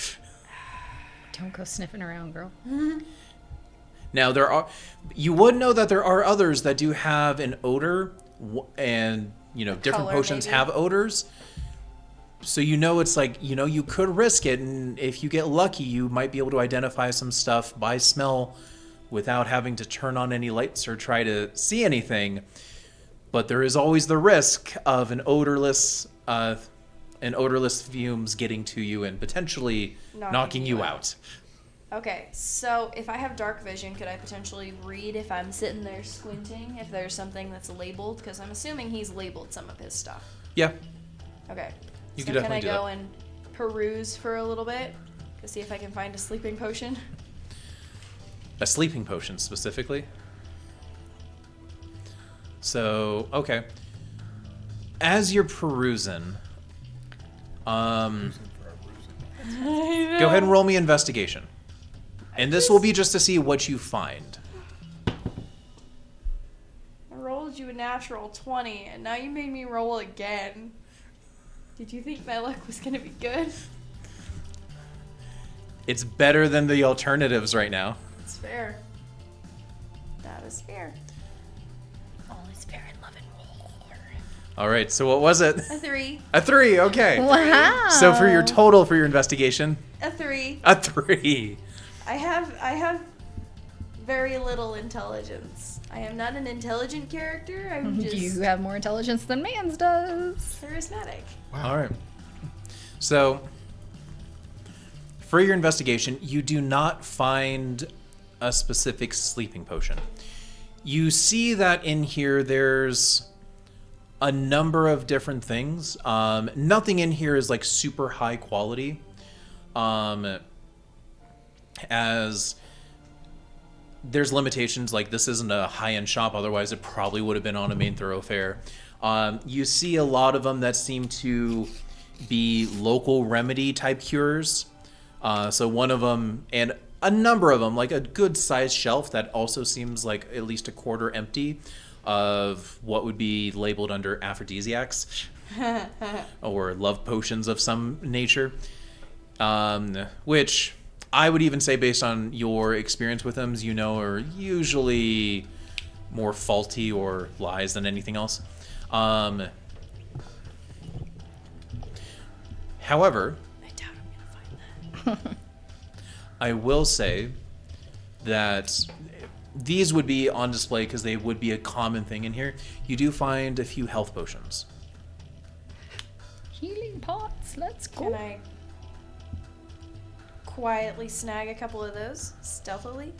Don't go sniffing around, girl. Now, you would know that there are others that do have an odor, and, different color, potions maybe? have odors. So it's like, you could risk it, and if you get lucky, you might be able to identify some stuff by smell without having to turn on any lights or try to see anything. But there is always the risk of an odorless fumes getting to you and potentially knocking you out. Okay, so if I have dark vision, could I potentially read if I'm sitting there squinting, if there's something that's labeled? Because I'm assuming he's labeled some of his stuff. Yeah. Okay. You so could definitely can I do go that. and peruse for a little bit to see if I can find a sleeping potion? A sleeping potion, specifically. So, okay. As you're perusing, go ahead and roll me investigation. And this will be just to see what you find. I rolled you a natural 20, and now you made me roll again. Did you think my luck was going to be good? It's better than the alternatives right now. It's fair. sphere. Holy Spirit, love and war. All right, so what was it? A 3. A 3, okay. Wow. So for your total for your investigation, A 3. a 3. I have very little intelligence. I am not an intelligent character. I'm just You have more intelligence than Mans does. charismatic. Wow. All right. So for your investigation, you do not find a specific sleeping potion. You see that in here there's a number of different things. Nothing in here is like super high quality. As there's limitations, like this isn't a high-end shop, otherwise it probably would have been on a main thoroughfare. You see a lot of them that seem to be local remedy type cures. So one of them, and a number of them, like a good sized shelf that also seems like at least a quarter empty of what would be labeled under aphrodisiacs or love potions of some nature. Which I would even say, based on your experience with them, you know, are usually more faulty or lies than anything else. However, I doubt I'm gonna find that. I will say that these would be on display because they would be a common thing in here. You do find a few health potions. Healing pots, let's go. Can I quietly snag a couple of those stealthily?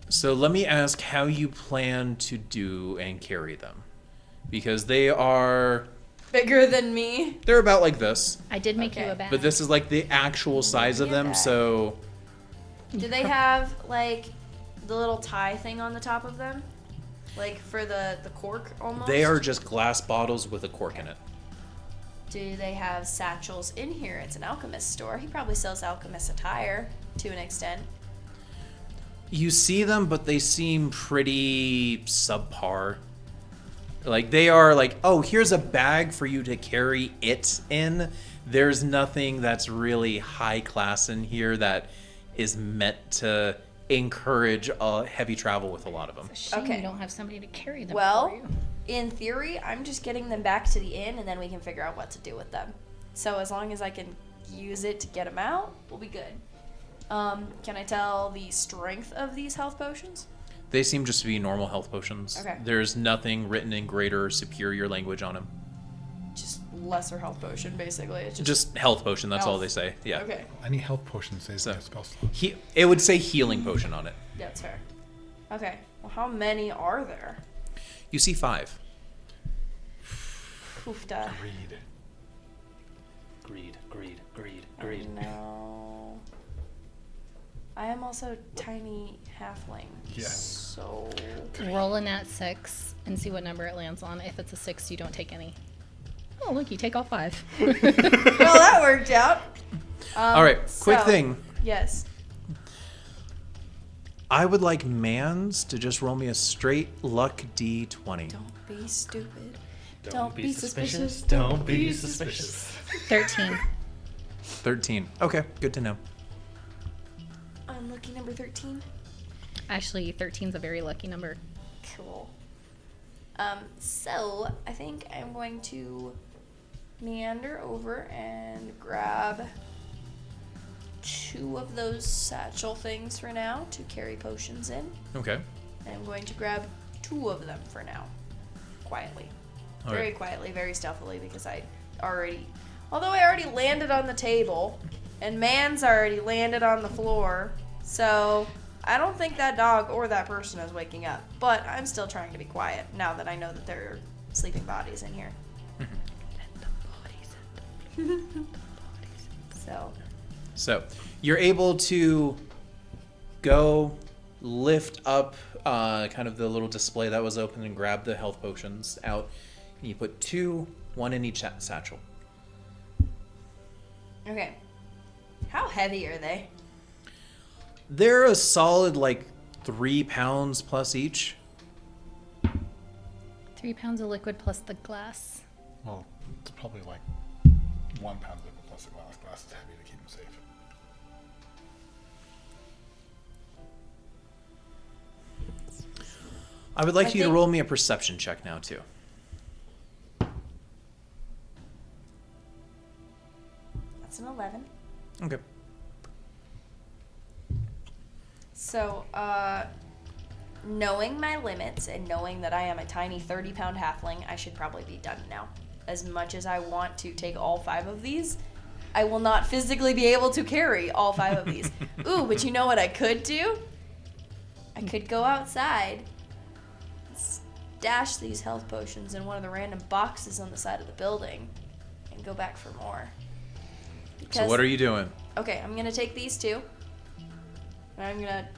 So let me ask how you plan to do and carry them. Because they are... Bigger than me. They're about like this. I did make you Okay. a bag. But this is like the actual size of Yeah, them, bag. so... Do they have like the little tie thing on the top of them? Like for the cork almost? They are just glass bottles with a cork in it. Do they have satchels in here? It's an alchemist store. He probably sells alchemist attire to an extent. You see them, but they seem pretty subpar. Like, they are like, oh, here's a bag for you to carry it in. There's nothing that's really high class in here that is meant to encourage heavy travel with a lot of them. Shame Okay. you don't have somebody to carry them Well, for you. in theory, I'm just getting them back to the inn and then we can figure out what to do with them. So as long as I can use it to get them out, we'll be good. Can I tell the strength of these health potions? They seem just to be normal health potions. Okay. There's nothing written in greater or superior language on them. Just lesser health potion, basically. It's Just health potion, that's all Health. they say. Yeah. Okay, Any health potion saves So- me a spell slot. It would say healing potion on it. that's fair. Okay, well, how many are there? You see 5. Oofda. Greed. Greed, greed, greed, I greed. know. I am also tiny halfling. Yes. So Roll in at 6 and see what number it lands on. If it's a 6, you don't take any. Oh, look, you take all 5. well, that worked out. All right, quick so- thing. Yes. I would like Mans to just roll me a straight luck D20. Don't be stupid. Don't be suspicious. Don't be suspicious. 13. 13. Okay, good to know. Unlucky number 13. Actually, 13's a very lucky number. Cool. So I think I'm going to meander over and grab 2 of those satchel things for now to carry potions in. Okay. And I'm going to grab 2 of them for now. Quietly. All Very right. quietly, very stealthily, because although I already landed on the table, and Man's already landed on the floor, so I don't think that dog or that person is waking up. But I'm still trying to be quiet now that I know that there are sleeping bodies in here. So you're able to go lift up kind of the little display that was open and grab the health potions out. And you put 2, 1 in each satchel. Okay. How heavy are they? They're a solid like 3 pounds plus each. 3 pounds of liquid plus the glass. Well, it's probably like 1 pound of liquid plus the glass. Glass is heavy to keep them safe. I would like I you to think- roll me a perception check now, too. That's an 11. Okay. So, knowing my limits and knowing that I am a tiny 30-pound halfling, I should probably be done now. As much as I want to take all 5 of these, I will not physically be able to carry all 5 of these. Ooh, but you know what I could do? I could go outside, stash these health potions in one of the random boxes on the side of the building, and go back for more. So what are you doing? Okay, I'm gonna take these 2. And I'm gonna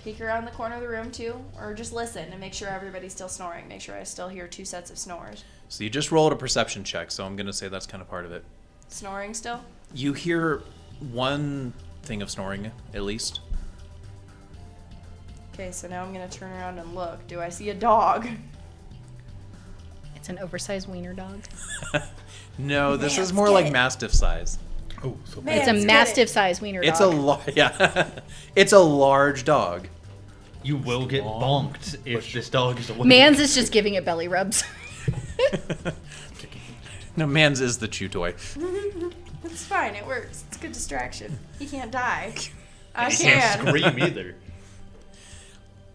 peek around the corner of the room too, or just listen and make sure everybody's still snoring. Make sure I still hear 2 sets of snores. So you just rolled a perception check, so I'm going to say that's kind of part of it. Snoring still? You hear one thing of snoring, at least. Okay, so now I'm gonna turn around and look. Do I see a dog? It's an oversized wiener dog. No, this Mans, is more get like it. mastiff size. Oh, so Man. It's a Let's get mastiff-sized wiener It's dog. yeah. It's a large dog. You will get bonked if this dog is awake. Mans is just giving it belly rubs. No, Mans is the chew toy. It's fine, it works. It's a good distraction. He can't die. I He can't can. scream either.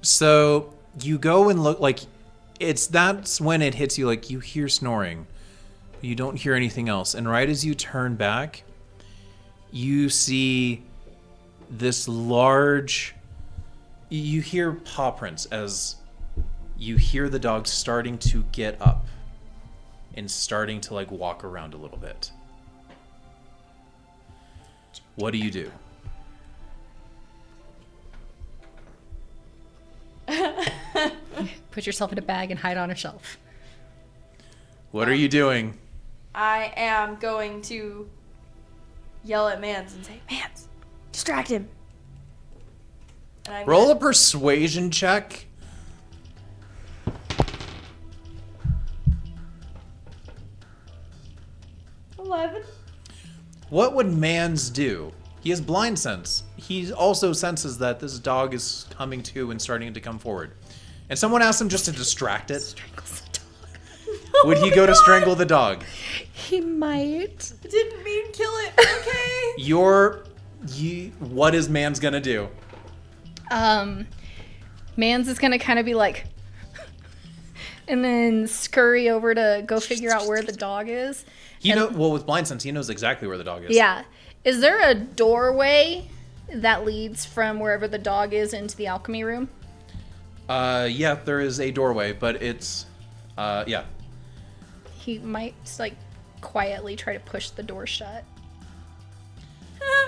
So you go and look, like, that's when it hits you, like, you hear snoring. You don't hear anything else. And right as you turn back, you see this large, you hear paw prints as you hear the dog starting to get up and starting to, like, walk around a little bit. What do you do? Put yourself in a bag and hide on a shelf. What are you doing? I am going to yell at Mans and say, Mans, distract him. And I'm Roll a gonna- persuasion check. What would Mans do? He has blind sense. He also senses that this dog is coming to and starting to come forward. And someone asked him just to distract it. Strangles the dog. Would he go to strangle the dog? He might. Didn't mean kill it, okay? What is Mans gonna do? Mans is gonna kind of be like, and then scurry over to go figure out where the dog is. With blind sense, he knows exactly where the dog is. Yeah. Is there a doorway that leads from wherever the dog is into the alchemy room? Yeah, there is a doorway, but it's, yeah. He might like quietly try to push the door shut.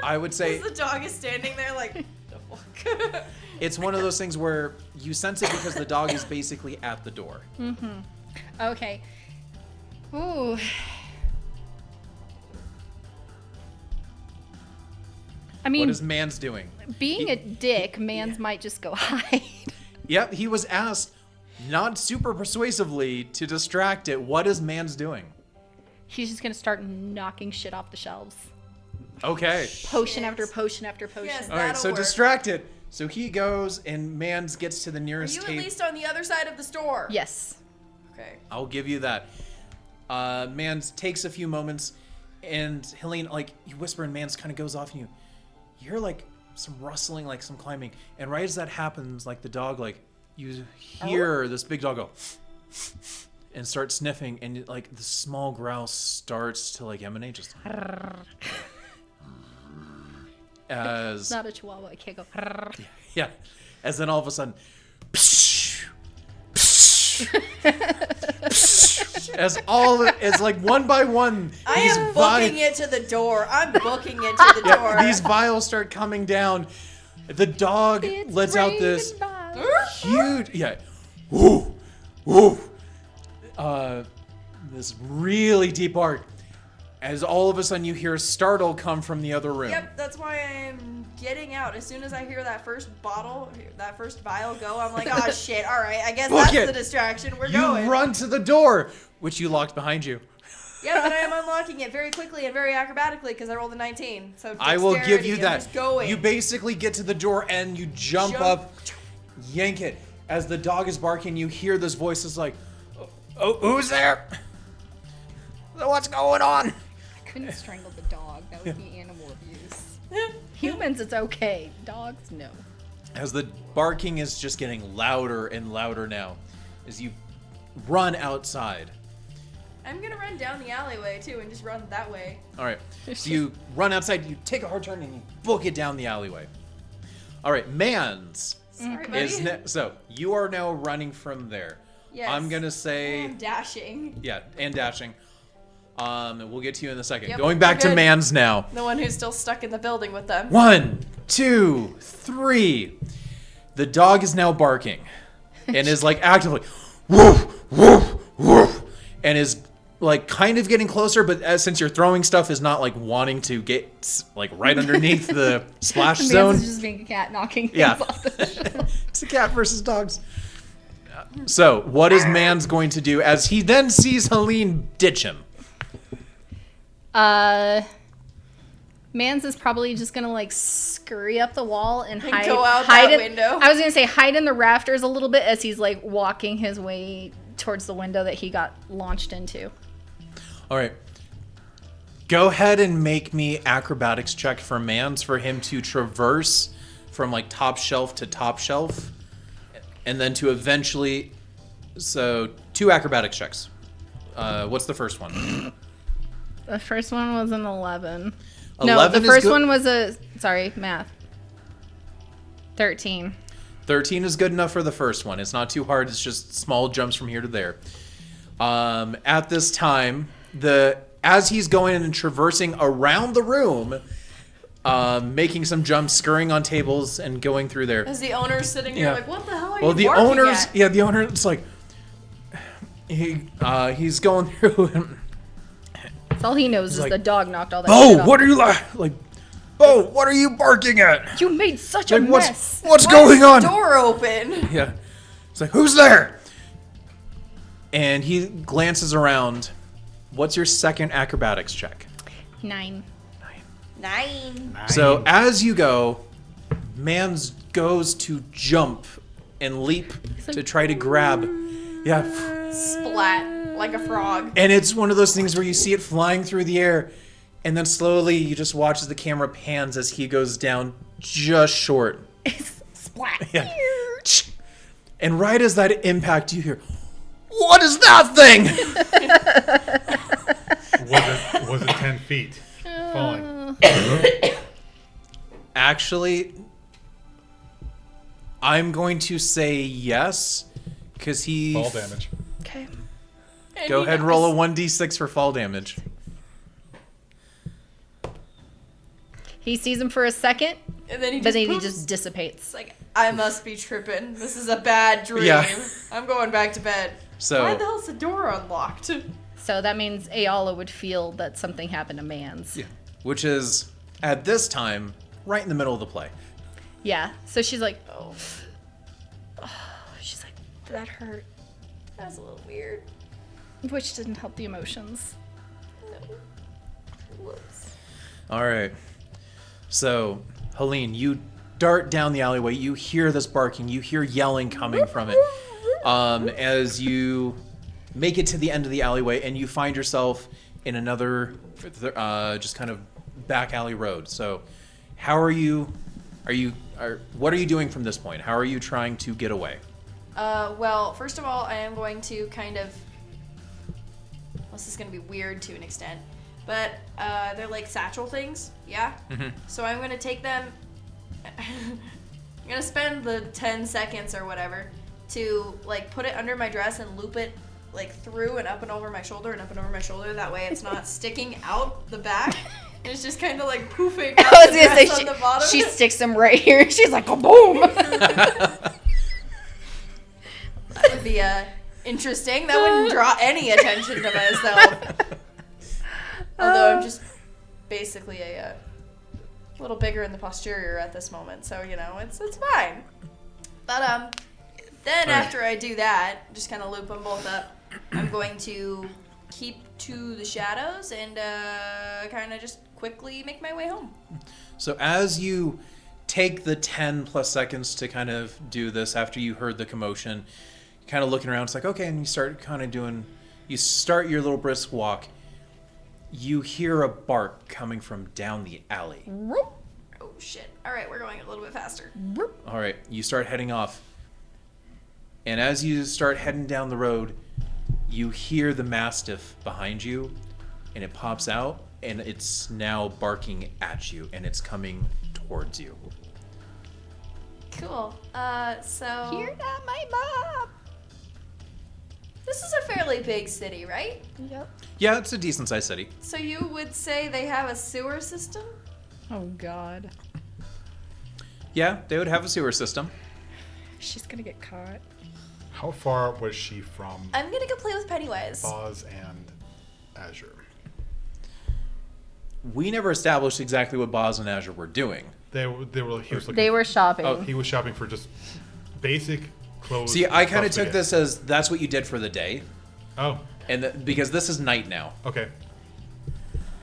I would say The dog is standing there like, the fuck? it's one of those things where you sense it because the dog is basically at the door. Okay. Ooh. I mean, What is Mans doing? being a dick, Mans might just go hide. Yep, he was asked, not super persuasively, to distract it. What is Mans doing? He's just gonna start knocking shit off the shelves. Okay. Potion after potion after potion. Yes. All right, That'll so work. distract it. So he goes, and Mans gets to the Are nearest you at table. least on the other side of the store? Yes. Okay. I'll give you that. Mans takes a few moments, and Helene, like, you whisper, and Mans kind of goes off, and you hear, like, some rustling, like, some climbing. And right as that happens, like, the dog, like, you hear this big dog go and start sniffing, and, like, the small growl starts to, like, emanate just as... It's not a chihuahua. I can't go. Yeah. As then all of a sudden, as like one by one, I these am vi- booking it to the door. I'm booking it to the door. yeah, these vials start coming down. The dog It's lets out this raining vibes. huge, woo, woo, this really deep bark. As all of a sudden you hear a startle come from the other room. Yep, that's why I'm getting out. As soon as I hear that first bottle, that first vial go, I'm like, oh shit, alright, I guess Book that's it. the distraction. We're You going. run to the door, which you locked behind you. Yeah, but I am unlocking it very quickly and very acrobatically because I rolled a 19. So I will give you dexterity, I'm that. just going. You basically get to the door and you jump Jump. up, yank it. as the dog is barking, you hear this voice is like, "Oh, who's there? What's going on?" I couldn't strangle the dog. That would be animal abuse. Humans, it's okay. Dogs, no. As the barking is just getting louder and louder now, as you run outside. I'm gonna run down the alleyway too and just run that way. All right. So you run outside, you take a hard turn, and you book it down the alleyway. All right, Mans. Sorry, buddy. So you are now running from there. Yes. I'm gonna say, I'm dashing. yeah, and dashing. We'll get to you in a second. Yep, Going back we're to good. Mans now. The one who's still stuck in the building with them. 1, 2, 3. The dog is now barking, and is like actively, woof, woof, woof, and is like kind of getting closer. But since you're throwing stuff, is not like wanting to get like right underneath the splash zone. Mans is just being a cat knocking things Yeah. off the shelf. It's a cat versus dogs. So, what is Mans going to do as he then sees Helene ditch him? Mans is probably just gonna like scurry up the wall and hide. go out hide that in, window. I was gonna say hide in the rafters a little bit as he's like walking his way towards the window that he got launched into. All right. Go ahead and make me acrobatics check for Mans for him to traverse from like top shelf to top shelf, and then to eventually. So 2 acrobatics checks. What's the first one? The first one was an 11. 11 No, the is first good- one was math. 13. 13 is good enough for the first one. It's not too hard. It's just small jumps from here to there. At this time, as he's going and traversing around the room, making some jumps, scurrying on tables, and going through there. As the owner's sitting there Yeah. like, what the hell are Well, you the barking owner's at? the owner. It's like he's going through. And, That's all he knows is like, the dog knocked all that shit Bo, off. what are you like? Bo, what are you barking at? You made such a Like, mess. what's Why going is the on? door open? Yeah. It's like, who's there? And he glances around. What's your second acrobatics check? 9. 9. So as you go, Mans goes to jump and leap to try to grab. Yeah. Splat like a frog. And it's one of those things where you see it flying through the air, and then slowly you just watch as the camera pans as he goes down just short. Splat. Yeah. And right as that impact, you hear, "What is that thing?" Was it 10 feet falling? Actually, I'm going to say yes, because he... Fall damage. Okay. Go ahead and roll a 1d6 for fall damage. He sees him for a second, And then he but just then he poops. just dissipates. It's like, I must be tripping. This is a bad dream. Yeah. I'm going back to bed. So... Why the hell's the door unlocked? So that means Eala would feel that something happened to Mans. Yeah. Which is, at this time, right in the middle of the play. Yeah. So she's like, oh. She's like, that hurt. That's a little weird. Which didn't help the emotions. No. Whoops. All right. So, Helene, you dart down the alleyway. You hear this barking. You hear yelling coming from it. As you make it to the end of the alleyway, and you find yourself in another, just kind of back alley road. So, how are you? What are you doing from this point? How are you trying to get away? Well, first of all, I am going to kind of... This is going to be weird to an extent. But they're like satchel things, yeah? Mm-hmm. So I'm going to take them... I'm going to spend the 10 seconds or whatever to like put it under my dress and loop it like through and up and over my shoulder and up and over my shoulder. That way it's not sticking out the back. It's just kind of like poofing out I was the gonna say dress on the bottom. she sticks him right here. She's like, oh, boom. That would be interesting. That wouldn't draw any attention to myself. Although I'm just basically a little bigger in the posterior at this moment, so you know it's fine. But then after I do that, just kind of loop them both up. I'm going to keep to the shadows and kind of just quickly make my way home. So as you take the 10 plus seconds to kind of do this after you heard the commotion. You're kind of looking around. It's like, okay, and you start kind of doing... You start your little brisk walk. You hear a bark coming from down the alley. Oh, shit. All right, we're going a little bit faster. All right, you start heading off. And as you start heading down the road, you hear the Mastiff behind you, and it pops out, and it's now barking at you, and it's coming towards you. Cool. So... You're not my mom. This is a fairly big city, right? Yep. Yeah, it's a decent-sized city. So you would say they have a sewer system? Oh God. Yeah, they would have a sewer system. She's gonna get caught. How far was she from I'm gonna go play with Pennywise. Oz and Azure? We never established exactly what Boz and Azure were doing. He was looking. They were shopping. Oh, He was shopping for just basic clothes. See, I kind of stuff took to this as that's what you did for the day, Oh, and because this is night now. okay.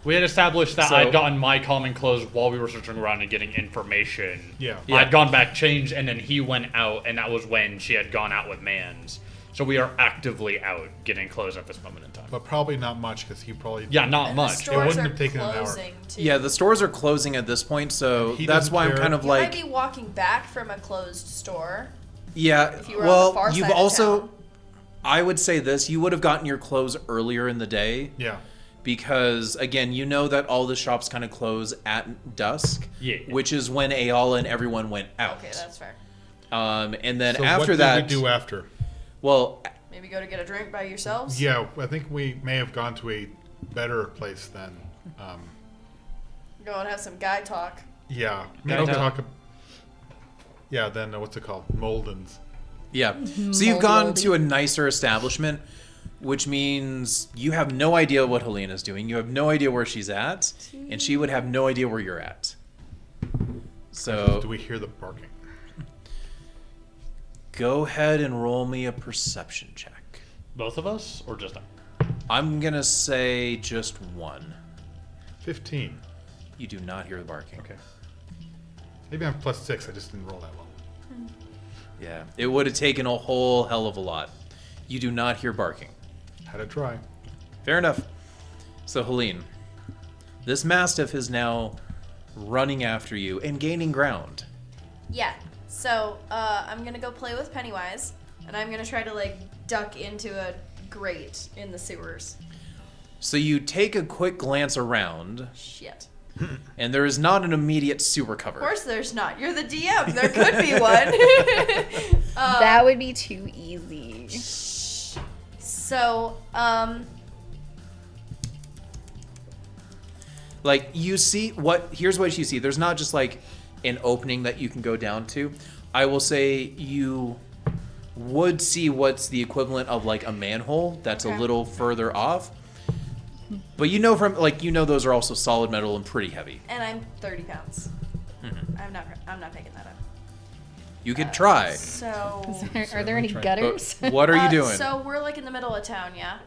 We had established that So- I'd gotten my common clothes while we were searching around and getting information. Yeah. Yeah. I'd gone back, changed, and then he went out, and that was when she had gone out with Mans. So we are actively out getting clothes at this moment in time. But probably not much because he probably. Yeah, not And the much. stores wouldn't are have taken an hour. closing, too. Yeah, the stores are closing at this point, so And he that's doesn't why I'm care. kind of You like, might be walking back from a closed store. yeah. If you were on Well, the far you've side of also, town. I would say this: you would have gotten your clothes earlier in the day. Yeah. Because again, you know that all the shops kind of close at dusk, Yeah. which is when Eala and everyone went out. Okay, that's fair. And then So after what that, did we do after? well, Maybe go to get a drink by yourselves? Yeah, I think we may have gone to a better place than. Go and have some guy talk. Yeah. Guy Maybe talk. Yeah. Then what's it called? Molden's. yeah. So you've gone Moldy. to a nicer establishment, which means you have no idea what Helene is doing. You have no idea where she's at, and she would have no idea where you're at. So Do we hear the barking? go ahead and roll me a perception check. Both of us, or just I'm gonna say just one. 15. You do not hear the barking. Okay. Maybe I'm +6. I just didn't roll that well. Yeah, it would have taken a whole hell of a lot. You do not hear barking. Had to try. Fair enough. So, Helene, this Mastiff is now running after you and gaining ground. Yeah. So, I'm gonna go play with Pennywise, and I'm gonna try to, like, duck into a grate in the sewers. So you take a quick glance around, Shit. and there is not an immediate sewer cover. Of course there's not. You're the DM. There could be one. That would be too easy. So, Like, you see here's what you see. There's not just like an opening that you can go down to. I will say you would see what's the equivalent of like a manhole that's Okay. a little further off. But you know those are also solid metal and pretty heavy. and I'm 30 pounds. Mm-hmm. I'm not picking that up. You could try. So, Are there any try. gutters? But what are you doing? So we're like in the middle of town, yeah?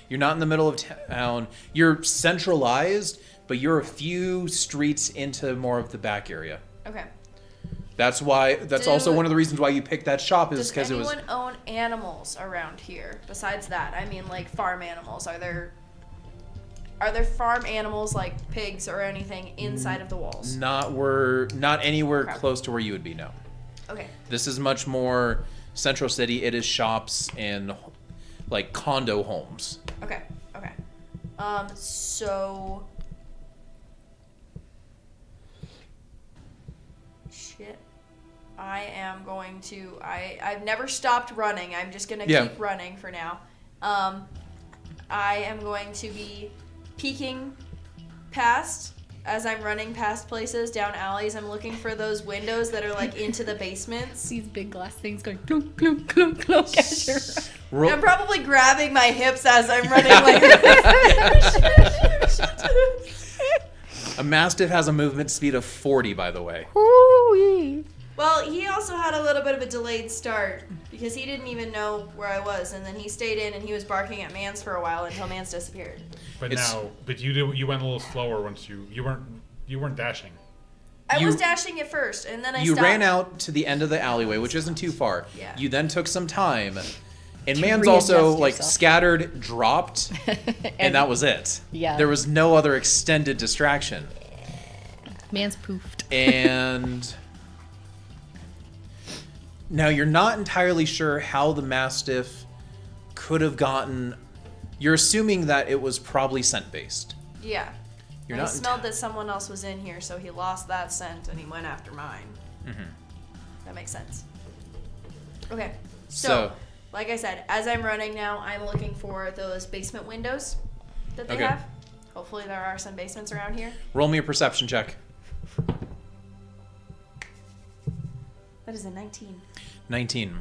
You're not in the middle of town. You're centralized, but you're a few streets into more of the back area. Okay. That's also Do- one of the reasons why you picked that shop is Does because it was. anyone own animals around here besides that? I mean, like farm animals. Are there farm animals like pigs or anything inside of the walls? Not anywhere Okay. close to where you would be. No, Okay. this is much more central city. It is shops and like condo homes. Okay. Okay. So. Shit. I am going to. I've never stopped running. I'm just gonna Yeah. keep running for now. I am going to be peeking past as I'm running past places down alleys. I'm looking for those windows that are like into the basements. These big glass things going clunk, clunk, clunk, clunk as you're Roll- I'm probably grabbing my hips as I'm running like a Mastiff has a movement speed of 40, by the way. Ooh-wee. Well, he also had a little bit of a delayed start because he didn't even know where I was, and then he stayed in and he was barking at Mans for a while until Mans disappeared. But It's- you went a little slower once you weren't dashing. I was dashing it first, and then I You stopped. ran out to the end of the alleyway, which isn't too far. Yeah. You then took some time. And To man's also readjust like yourself. scattered, dropped, and that was it. Yeah. There was no other extended distraction. Man's poofed. And now you're not entirely sure how the Mastiff could have gotten. You're assuming that it was probably scent based. Yeah. You're And not he smelled that someone else was in here, so he lost that scent and he went after mine. Mm-hmm. That makes sense. Okay. So- like I said, as I'm running now, I'm looking for those basement windows that they Okay. have. Hopefully there are some basements around here. Roll me a perception check. That is a 19. 19.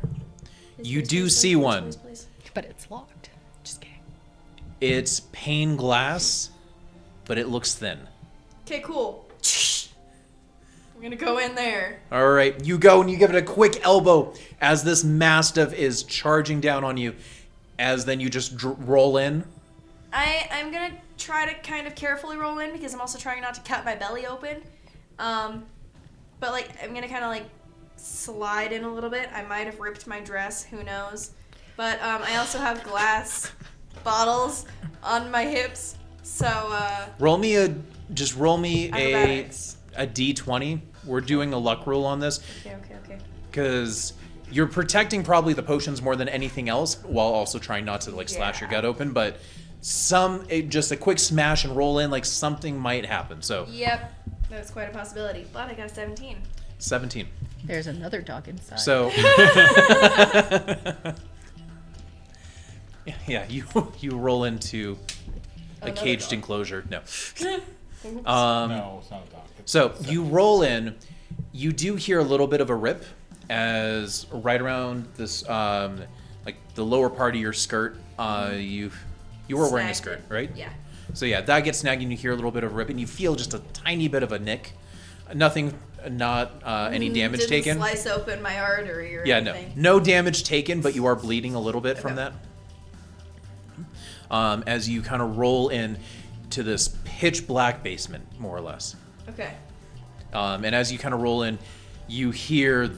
Please, You please, do please, see please, one. please, please. But it's locked. Just kidding. It's pane glass, but it looks thin. Okay, cool. I'm gonna go in there. All right, you go and you give it a quick elbow as this Mastiff is charging down on you. As then you just roll in. I'm gonna try to kind of carefully roll in because I'm also trying not to cut my belly open. But like I'm gonna kind of like slide in a little bit. I might have ripped my dress, who knows? But I also have glass bottles on my hips, so Roll me a acrobatics. a d20. We're doing a luck roll on this Okay. because you're protecting probably the potions more than anything else, while also trying not to like slash your Yeah. gut open. But just a quick smash and roll in, like something might happen. So Yep, that's quite a possibility. But I got a 17. 17. There's another dog inside. So yeah, you roll into a Another caged dog. enclosure. No. No, it's not a dog. So you roll in, you do hear a little bit of a rip as right around this, like the lower part of your skirt, you were wearing a Snagged skirt, it. right? Yeah. So yeah, that gets snagged and you hear a little bit of a rip and you feel just a tiny bit of a nick. Nothing, not any damage Didn't taken. slice open my artery or Yeah, anything. no damage taken, but you are bleeding a little bit from Okay. that. As you kind of roll in to this pitch black basement, more or less. Okay. And as you kind of roll in, you hear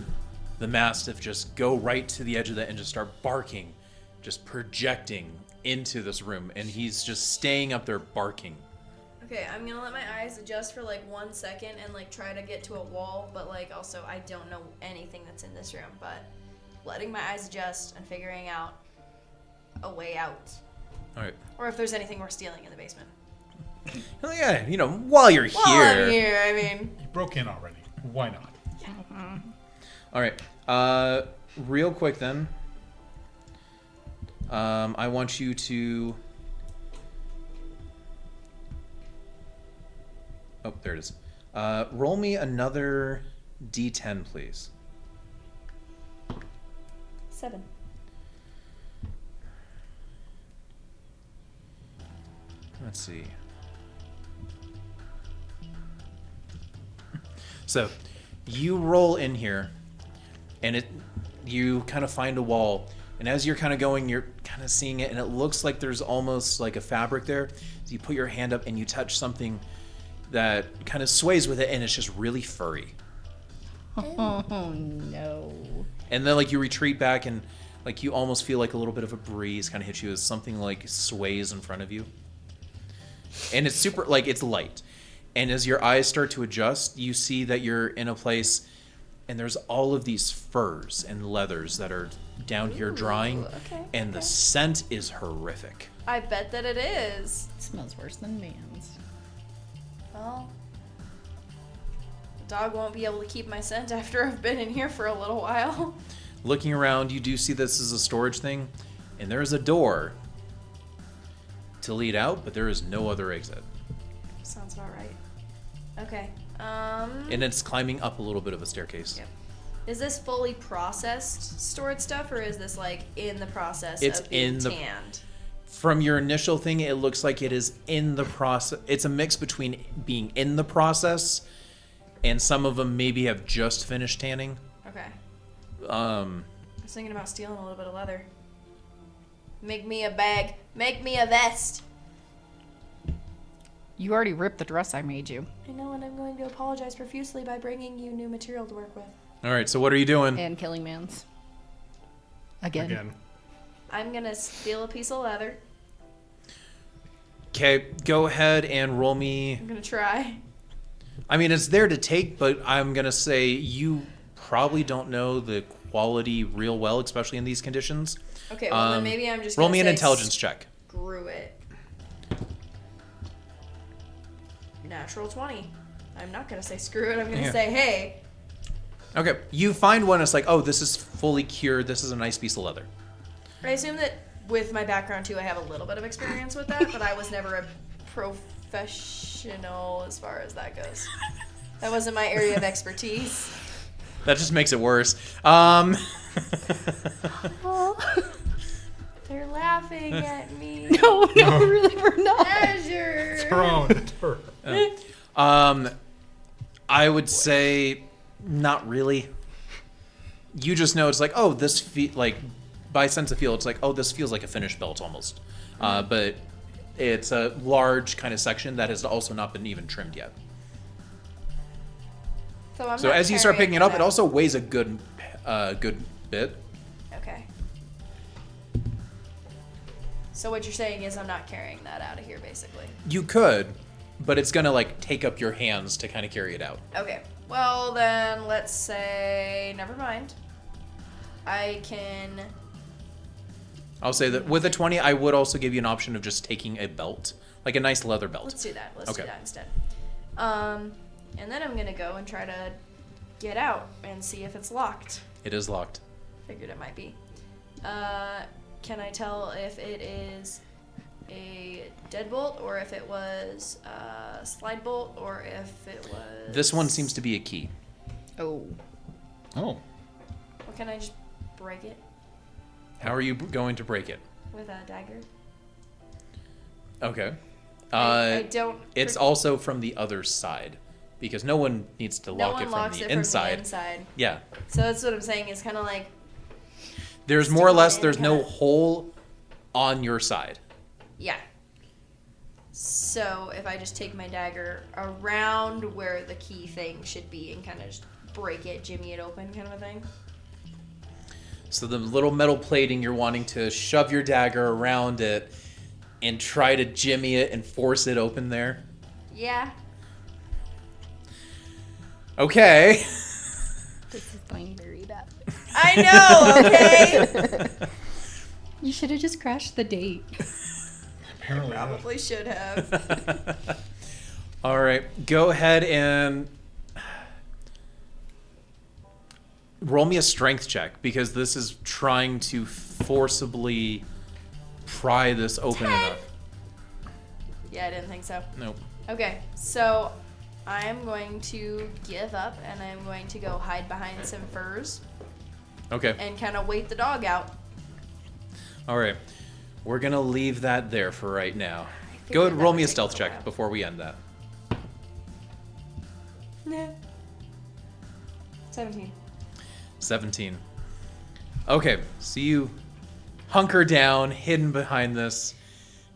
the Mastiff just go right to the edge of that and just start barking, just projecting into this room. And he's just staying up there barking. Okay, I'm gonna let my eyes adjust for like 1 second and like try to get to a wall, but like also I don't know anything that's in this room, but letting my eyes adjust and figuring out a way out. All right. Or if there's anything we're stealing in the basement. Well, yeah, while you're While here. I'm here, I mean. You broke in already. Why not? All right. Real quick then. I want you to. Oh, there it is. Roll me another D10, please. 7. Let's see. So, you roll in here, and you kind of find a wall, and as you're kind of going, you're kind of seeing it, and it looks like there's almost like a fabric there. So you put your hand up and you touch something that kind of sways with it, and it's just really furry. Oh no. And then like you retreat back, and like you almost feel like a little bit of a breeze kind of hits you as something like sways in front of you. And it's super, like, it's light. And as your eyes start to adjust, you see that you're in a place and there's all of these furs and leathers that are down here drying. Okay, and the scent is horrific. I bet that it is. It smells worse than man's. Well, the dog won't be able to keep my scent after I've been in here for a little while. Looking around, you do see this is a storage thing, and there is a door to lead out, but there is no other exit. Sounds about right. Okay. And it's climbing up a little bit of a staircase. Yep. Is this fully processed stored stuff, or is this like in the process It's of being in the- tanned? From your initial thing, it looks like it is in the process. It's a mix between being in the process, and some of them maybe have just finished tanning. Okay. Um, I was thinking about stealing a little bit of leather. Make me a bag. Make me a vest. You already ripped the dress I made you. I know, and I'm going to apologize profusely by bringing you new material to work with. All right, so what are you doing? And killing man's. Again. I'm going to steal a piece of leather. Okay, go ahead and roll me. I'm going to try. I mean, it's there to take, but I'm going to say you probably don't know the quality real well, especially in these conditions. Okay, well, then maybe I'm just roll gonna me an say intelligence check. Screw it. Natural 20. I'm not going to say screw it. I'm going to Yeah. say, hey. Okay, you find one. It's like, oh, this is fully cured. This is a nice piece of leather. I assume that with my background, too, I have a little bit of experience with that, but I was never a professional as far as that goes. That wasn't my area of expertise. That just makes it worse. They're laughing at me. No, really, we're not. Azure. I would say not really. You just know it's like, oh, this like by sense of feel, it's like, oh, this feels like a finished belt almost. But it's a large kind of section that has also not been even trimmed yet. So as you start picking it up, it out. also weighs a good bit. Okay. So what you're saying is I'm not carrying that out of here, basically. You could, but it's gonna like take up your hands to kind of carry it out. Okay. Well, then let's say never mind. I'll say that with a 20, I would also give you an option of just taking a belt, like a nice leather belt. Let's do that. Let's Okay. do that instead. And then I'm gonna go and try to get out and see if it's locked. It is locked. Figured it might be. Can I tell if it is a deadbolt or if it was a slide bolt or if it was... This one seems to be a key. Oh. Oh. Well, can I just break it How are you going to break it? with a dagger? Okay. I don't... It's also from the other side, because no one needs to no lock one it locks from it the inside. from the inside. Yeah. So that's what I'm saying is kind of like... There's more or Stick it less, in, there's no kinda- hole on your side. Yeah. So if I just take my dagger around where the key thing should be and kind of just break it, jimmy it open kind of a thing. So the little metal plating, you're wanting to shove your dagger around it and try to jimmy it and force it open there. Yeah. Okay. This is going very bad. I know, okay? You should have just crashed the date. Apparently, Probably should have. All right. Go ahead and roll me a strength check, because this is trying to forcibly pry this open 10. enough. Yeah, I didn't think so. Nope. Okay, so I'm going to give up and I'm going to go hide behind some furs Okay. and kind of wait the dog out. All right. We're going to leave that there for right now. figured Go ahead and that roll would me a take stealth a check while. before we end that. 17. 17. Okay, so you hunker down, hidden behind this,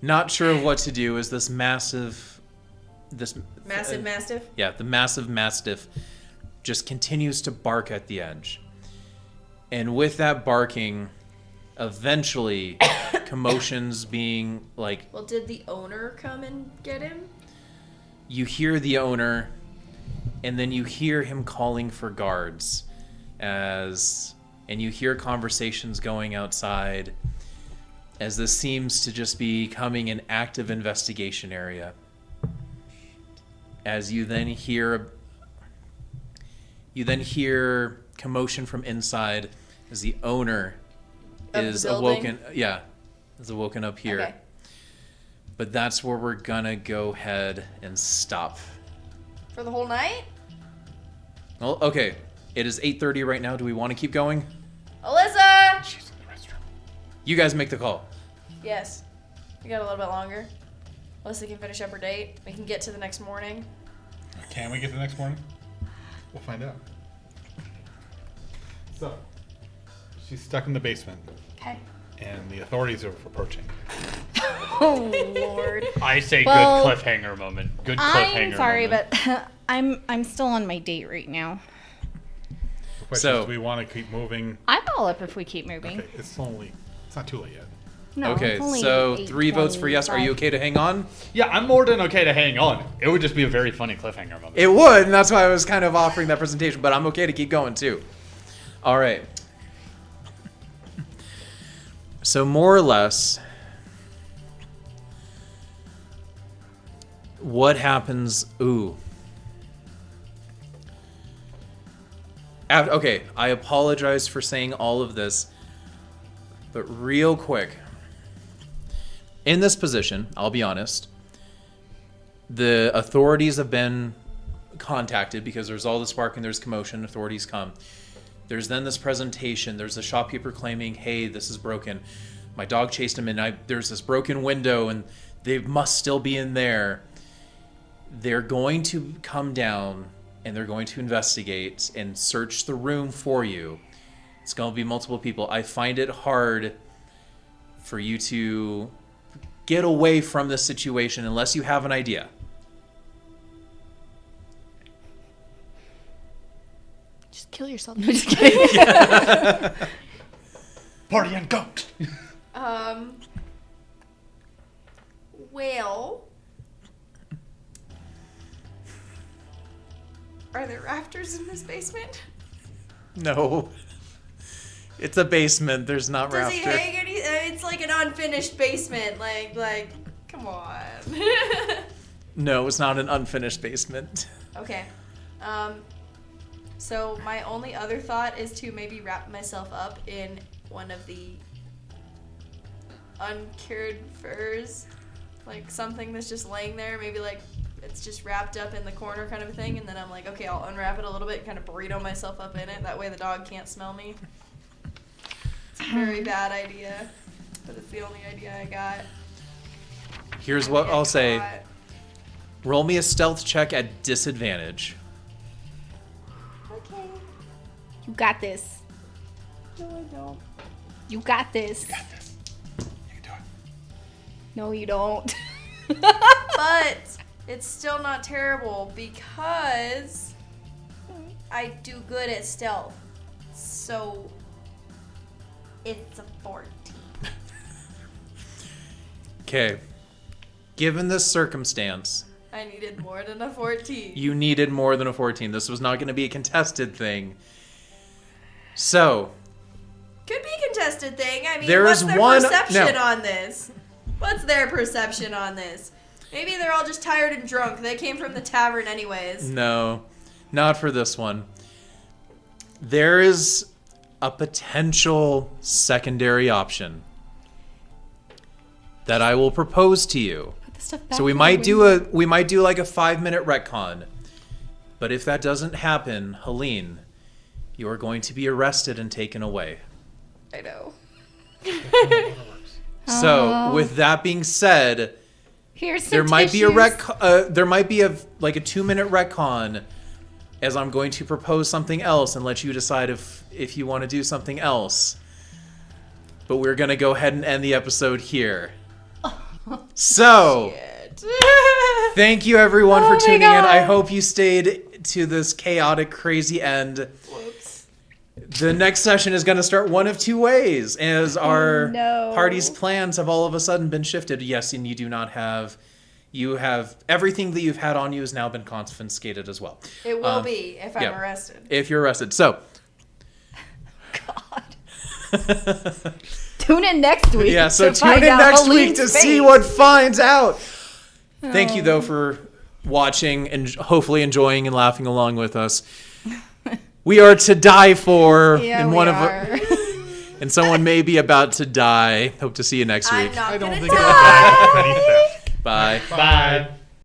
not sure of what to do as this massive... Massive mastiff? Yeah, the massive mastiff just continues to bark at the edge. And with that barking, eventually, commotions being like... Well, did the owner come and get him? You hear the owner, and then you hear him calling for guards, and you hear conversations going outside, as this seems to just be becoming an active investigation area. As you then hear commotion from inside as the owner Of the is building? awoken. Yeah, is awoken up here. Okay. But that's where we're gonna go ahead and stop. For the whole night? Well, okay. It is 8:30 right now. Do we want to keep going? Alyssa! she's in the restroom. You guys make the call. Yes. We got a little bit longer. Alyssa can finish up her date. We can get to the next morning. Can we get the next morning? We'll find out. So, she's stuck in the basement, Okay. and the authorities are approaching. Oh Lord. I say Well, good cliffhanger moment. Good cliffhanger. I'm sorry, moment. but I'm still on my date right now. The question So- is, do we want to keep moving? I'm all up if we keep moving. Okay, it's not too late yet. No, Okay, it's only so 3 votes for yes. Are you 8:25. okay to hang on? Yeah, I'm more than okay to hang on. It would just be a very funny cliffhanger moment. It would, and that's why I was kind of offering that presentation, but I'm okay to keep going too. All right. So more or less, what happens? Ooh. Okay, I apologize for saying all of this, but real quick. In this position, I'll be honest, the authorities have been contacted because there's all this spark and there's commotion. Authorities come. There's then this presentation. There's a shopkeeper claiming, hey, this is broken. My dog chased him and there's this broken window and they must still be in there. They're going to come down and they're going to investigate and search the room for you. It's going to be multiple people. I find it hard for you to get away from this situation unless you have an idea. Just kill yourself. No, just kidding. Party and go. Well, are there rafters in this basement? No. It's a basement. There's not Does he rafter. hang any? It's like an unfinished basement. Like, come on. No, it's not an unfinished basement. Okay. So my only other thought is to maybe wrap myself up in one of the uncured furs, like something that's just laying there. Maybe like it's just wrapped up in the corner kind of a thing, and then I'm like, okay, I'll unwrap it a little bit, kind of burrito myself up in it. That way the dog can't smell me. It's a very bad idea, but it's the only idea I got. Here's what I'll say. Caught. Roll me a stealth check at disadvantage. Okay. You got this. No, I don't. You got this. You can do it. No, you don't. But it's still not terrible because I do good at stealth. So it's a 14. Okay. Given this circumstance, I needed more than a 14. you needed more than a 14. This was not going to be a contested thing. So, Could be a contested thing. I mean, There what's is their one- perception no. on this? What's their perception on this? Maybe they're all just tired and drunk. They came from the tavern anyways. no, not for this one. There is a potential secondary option that I will propose to you. Put the stuff back So we in the might do window. like a 5-minute retcon. But if that doesn't happen, Helene, you are going to be arrested and taken away. I know. So, with that being said, Here's some there might be a tissues. there might be a 2-minute retcon, as I'm going to propose something else and let you decide if you want to do something else. But we're gonna go ahead and end the episode here. So, thank you everyone Oh for my tuning in. I God. hope you stayed to this chaotic, crazy end. Whoops. The next session is going to start one of two ways, as our no. party's plans have all of a sudden been shifted. Yes, and you have everything that you've had on you has now been confiscated as well. It will be if I'm yeah. arrested. If you're arrested. So, God. Tune in next week. yeah, so to tune find in out next week Helene's to fate. see what finds out. Thank you, though, for watching and hopefully enjoying and laughing along with us. We are to die for, Yeah, and we one are. of and someone may be about to die. Hope to see you next I'm week. not I don't gonna think die. I'll die from petty theft. Bye. Bye.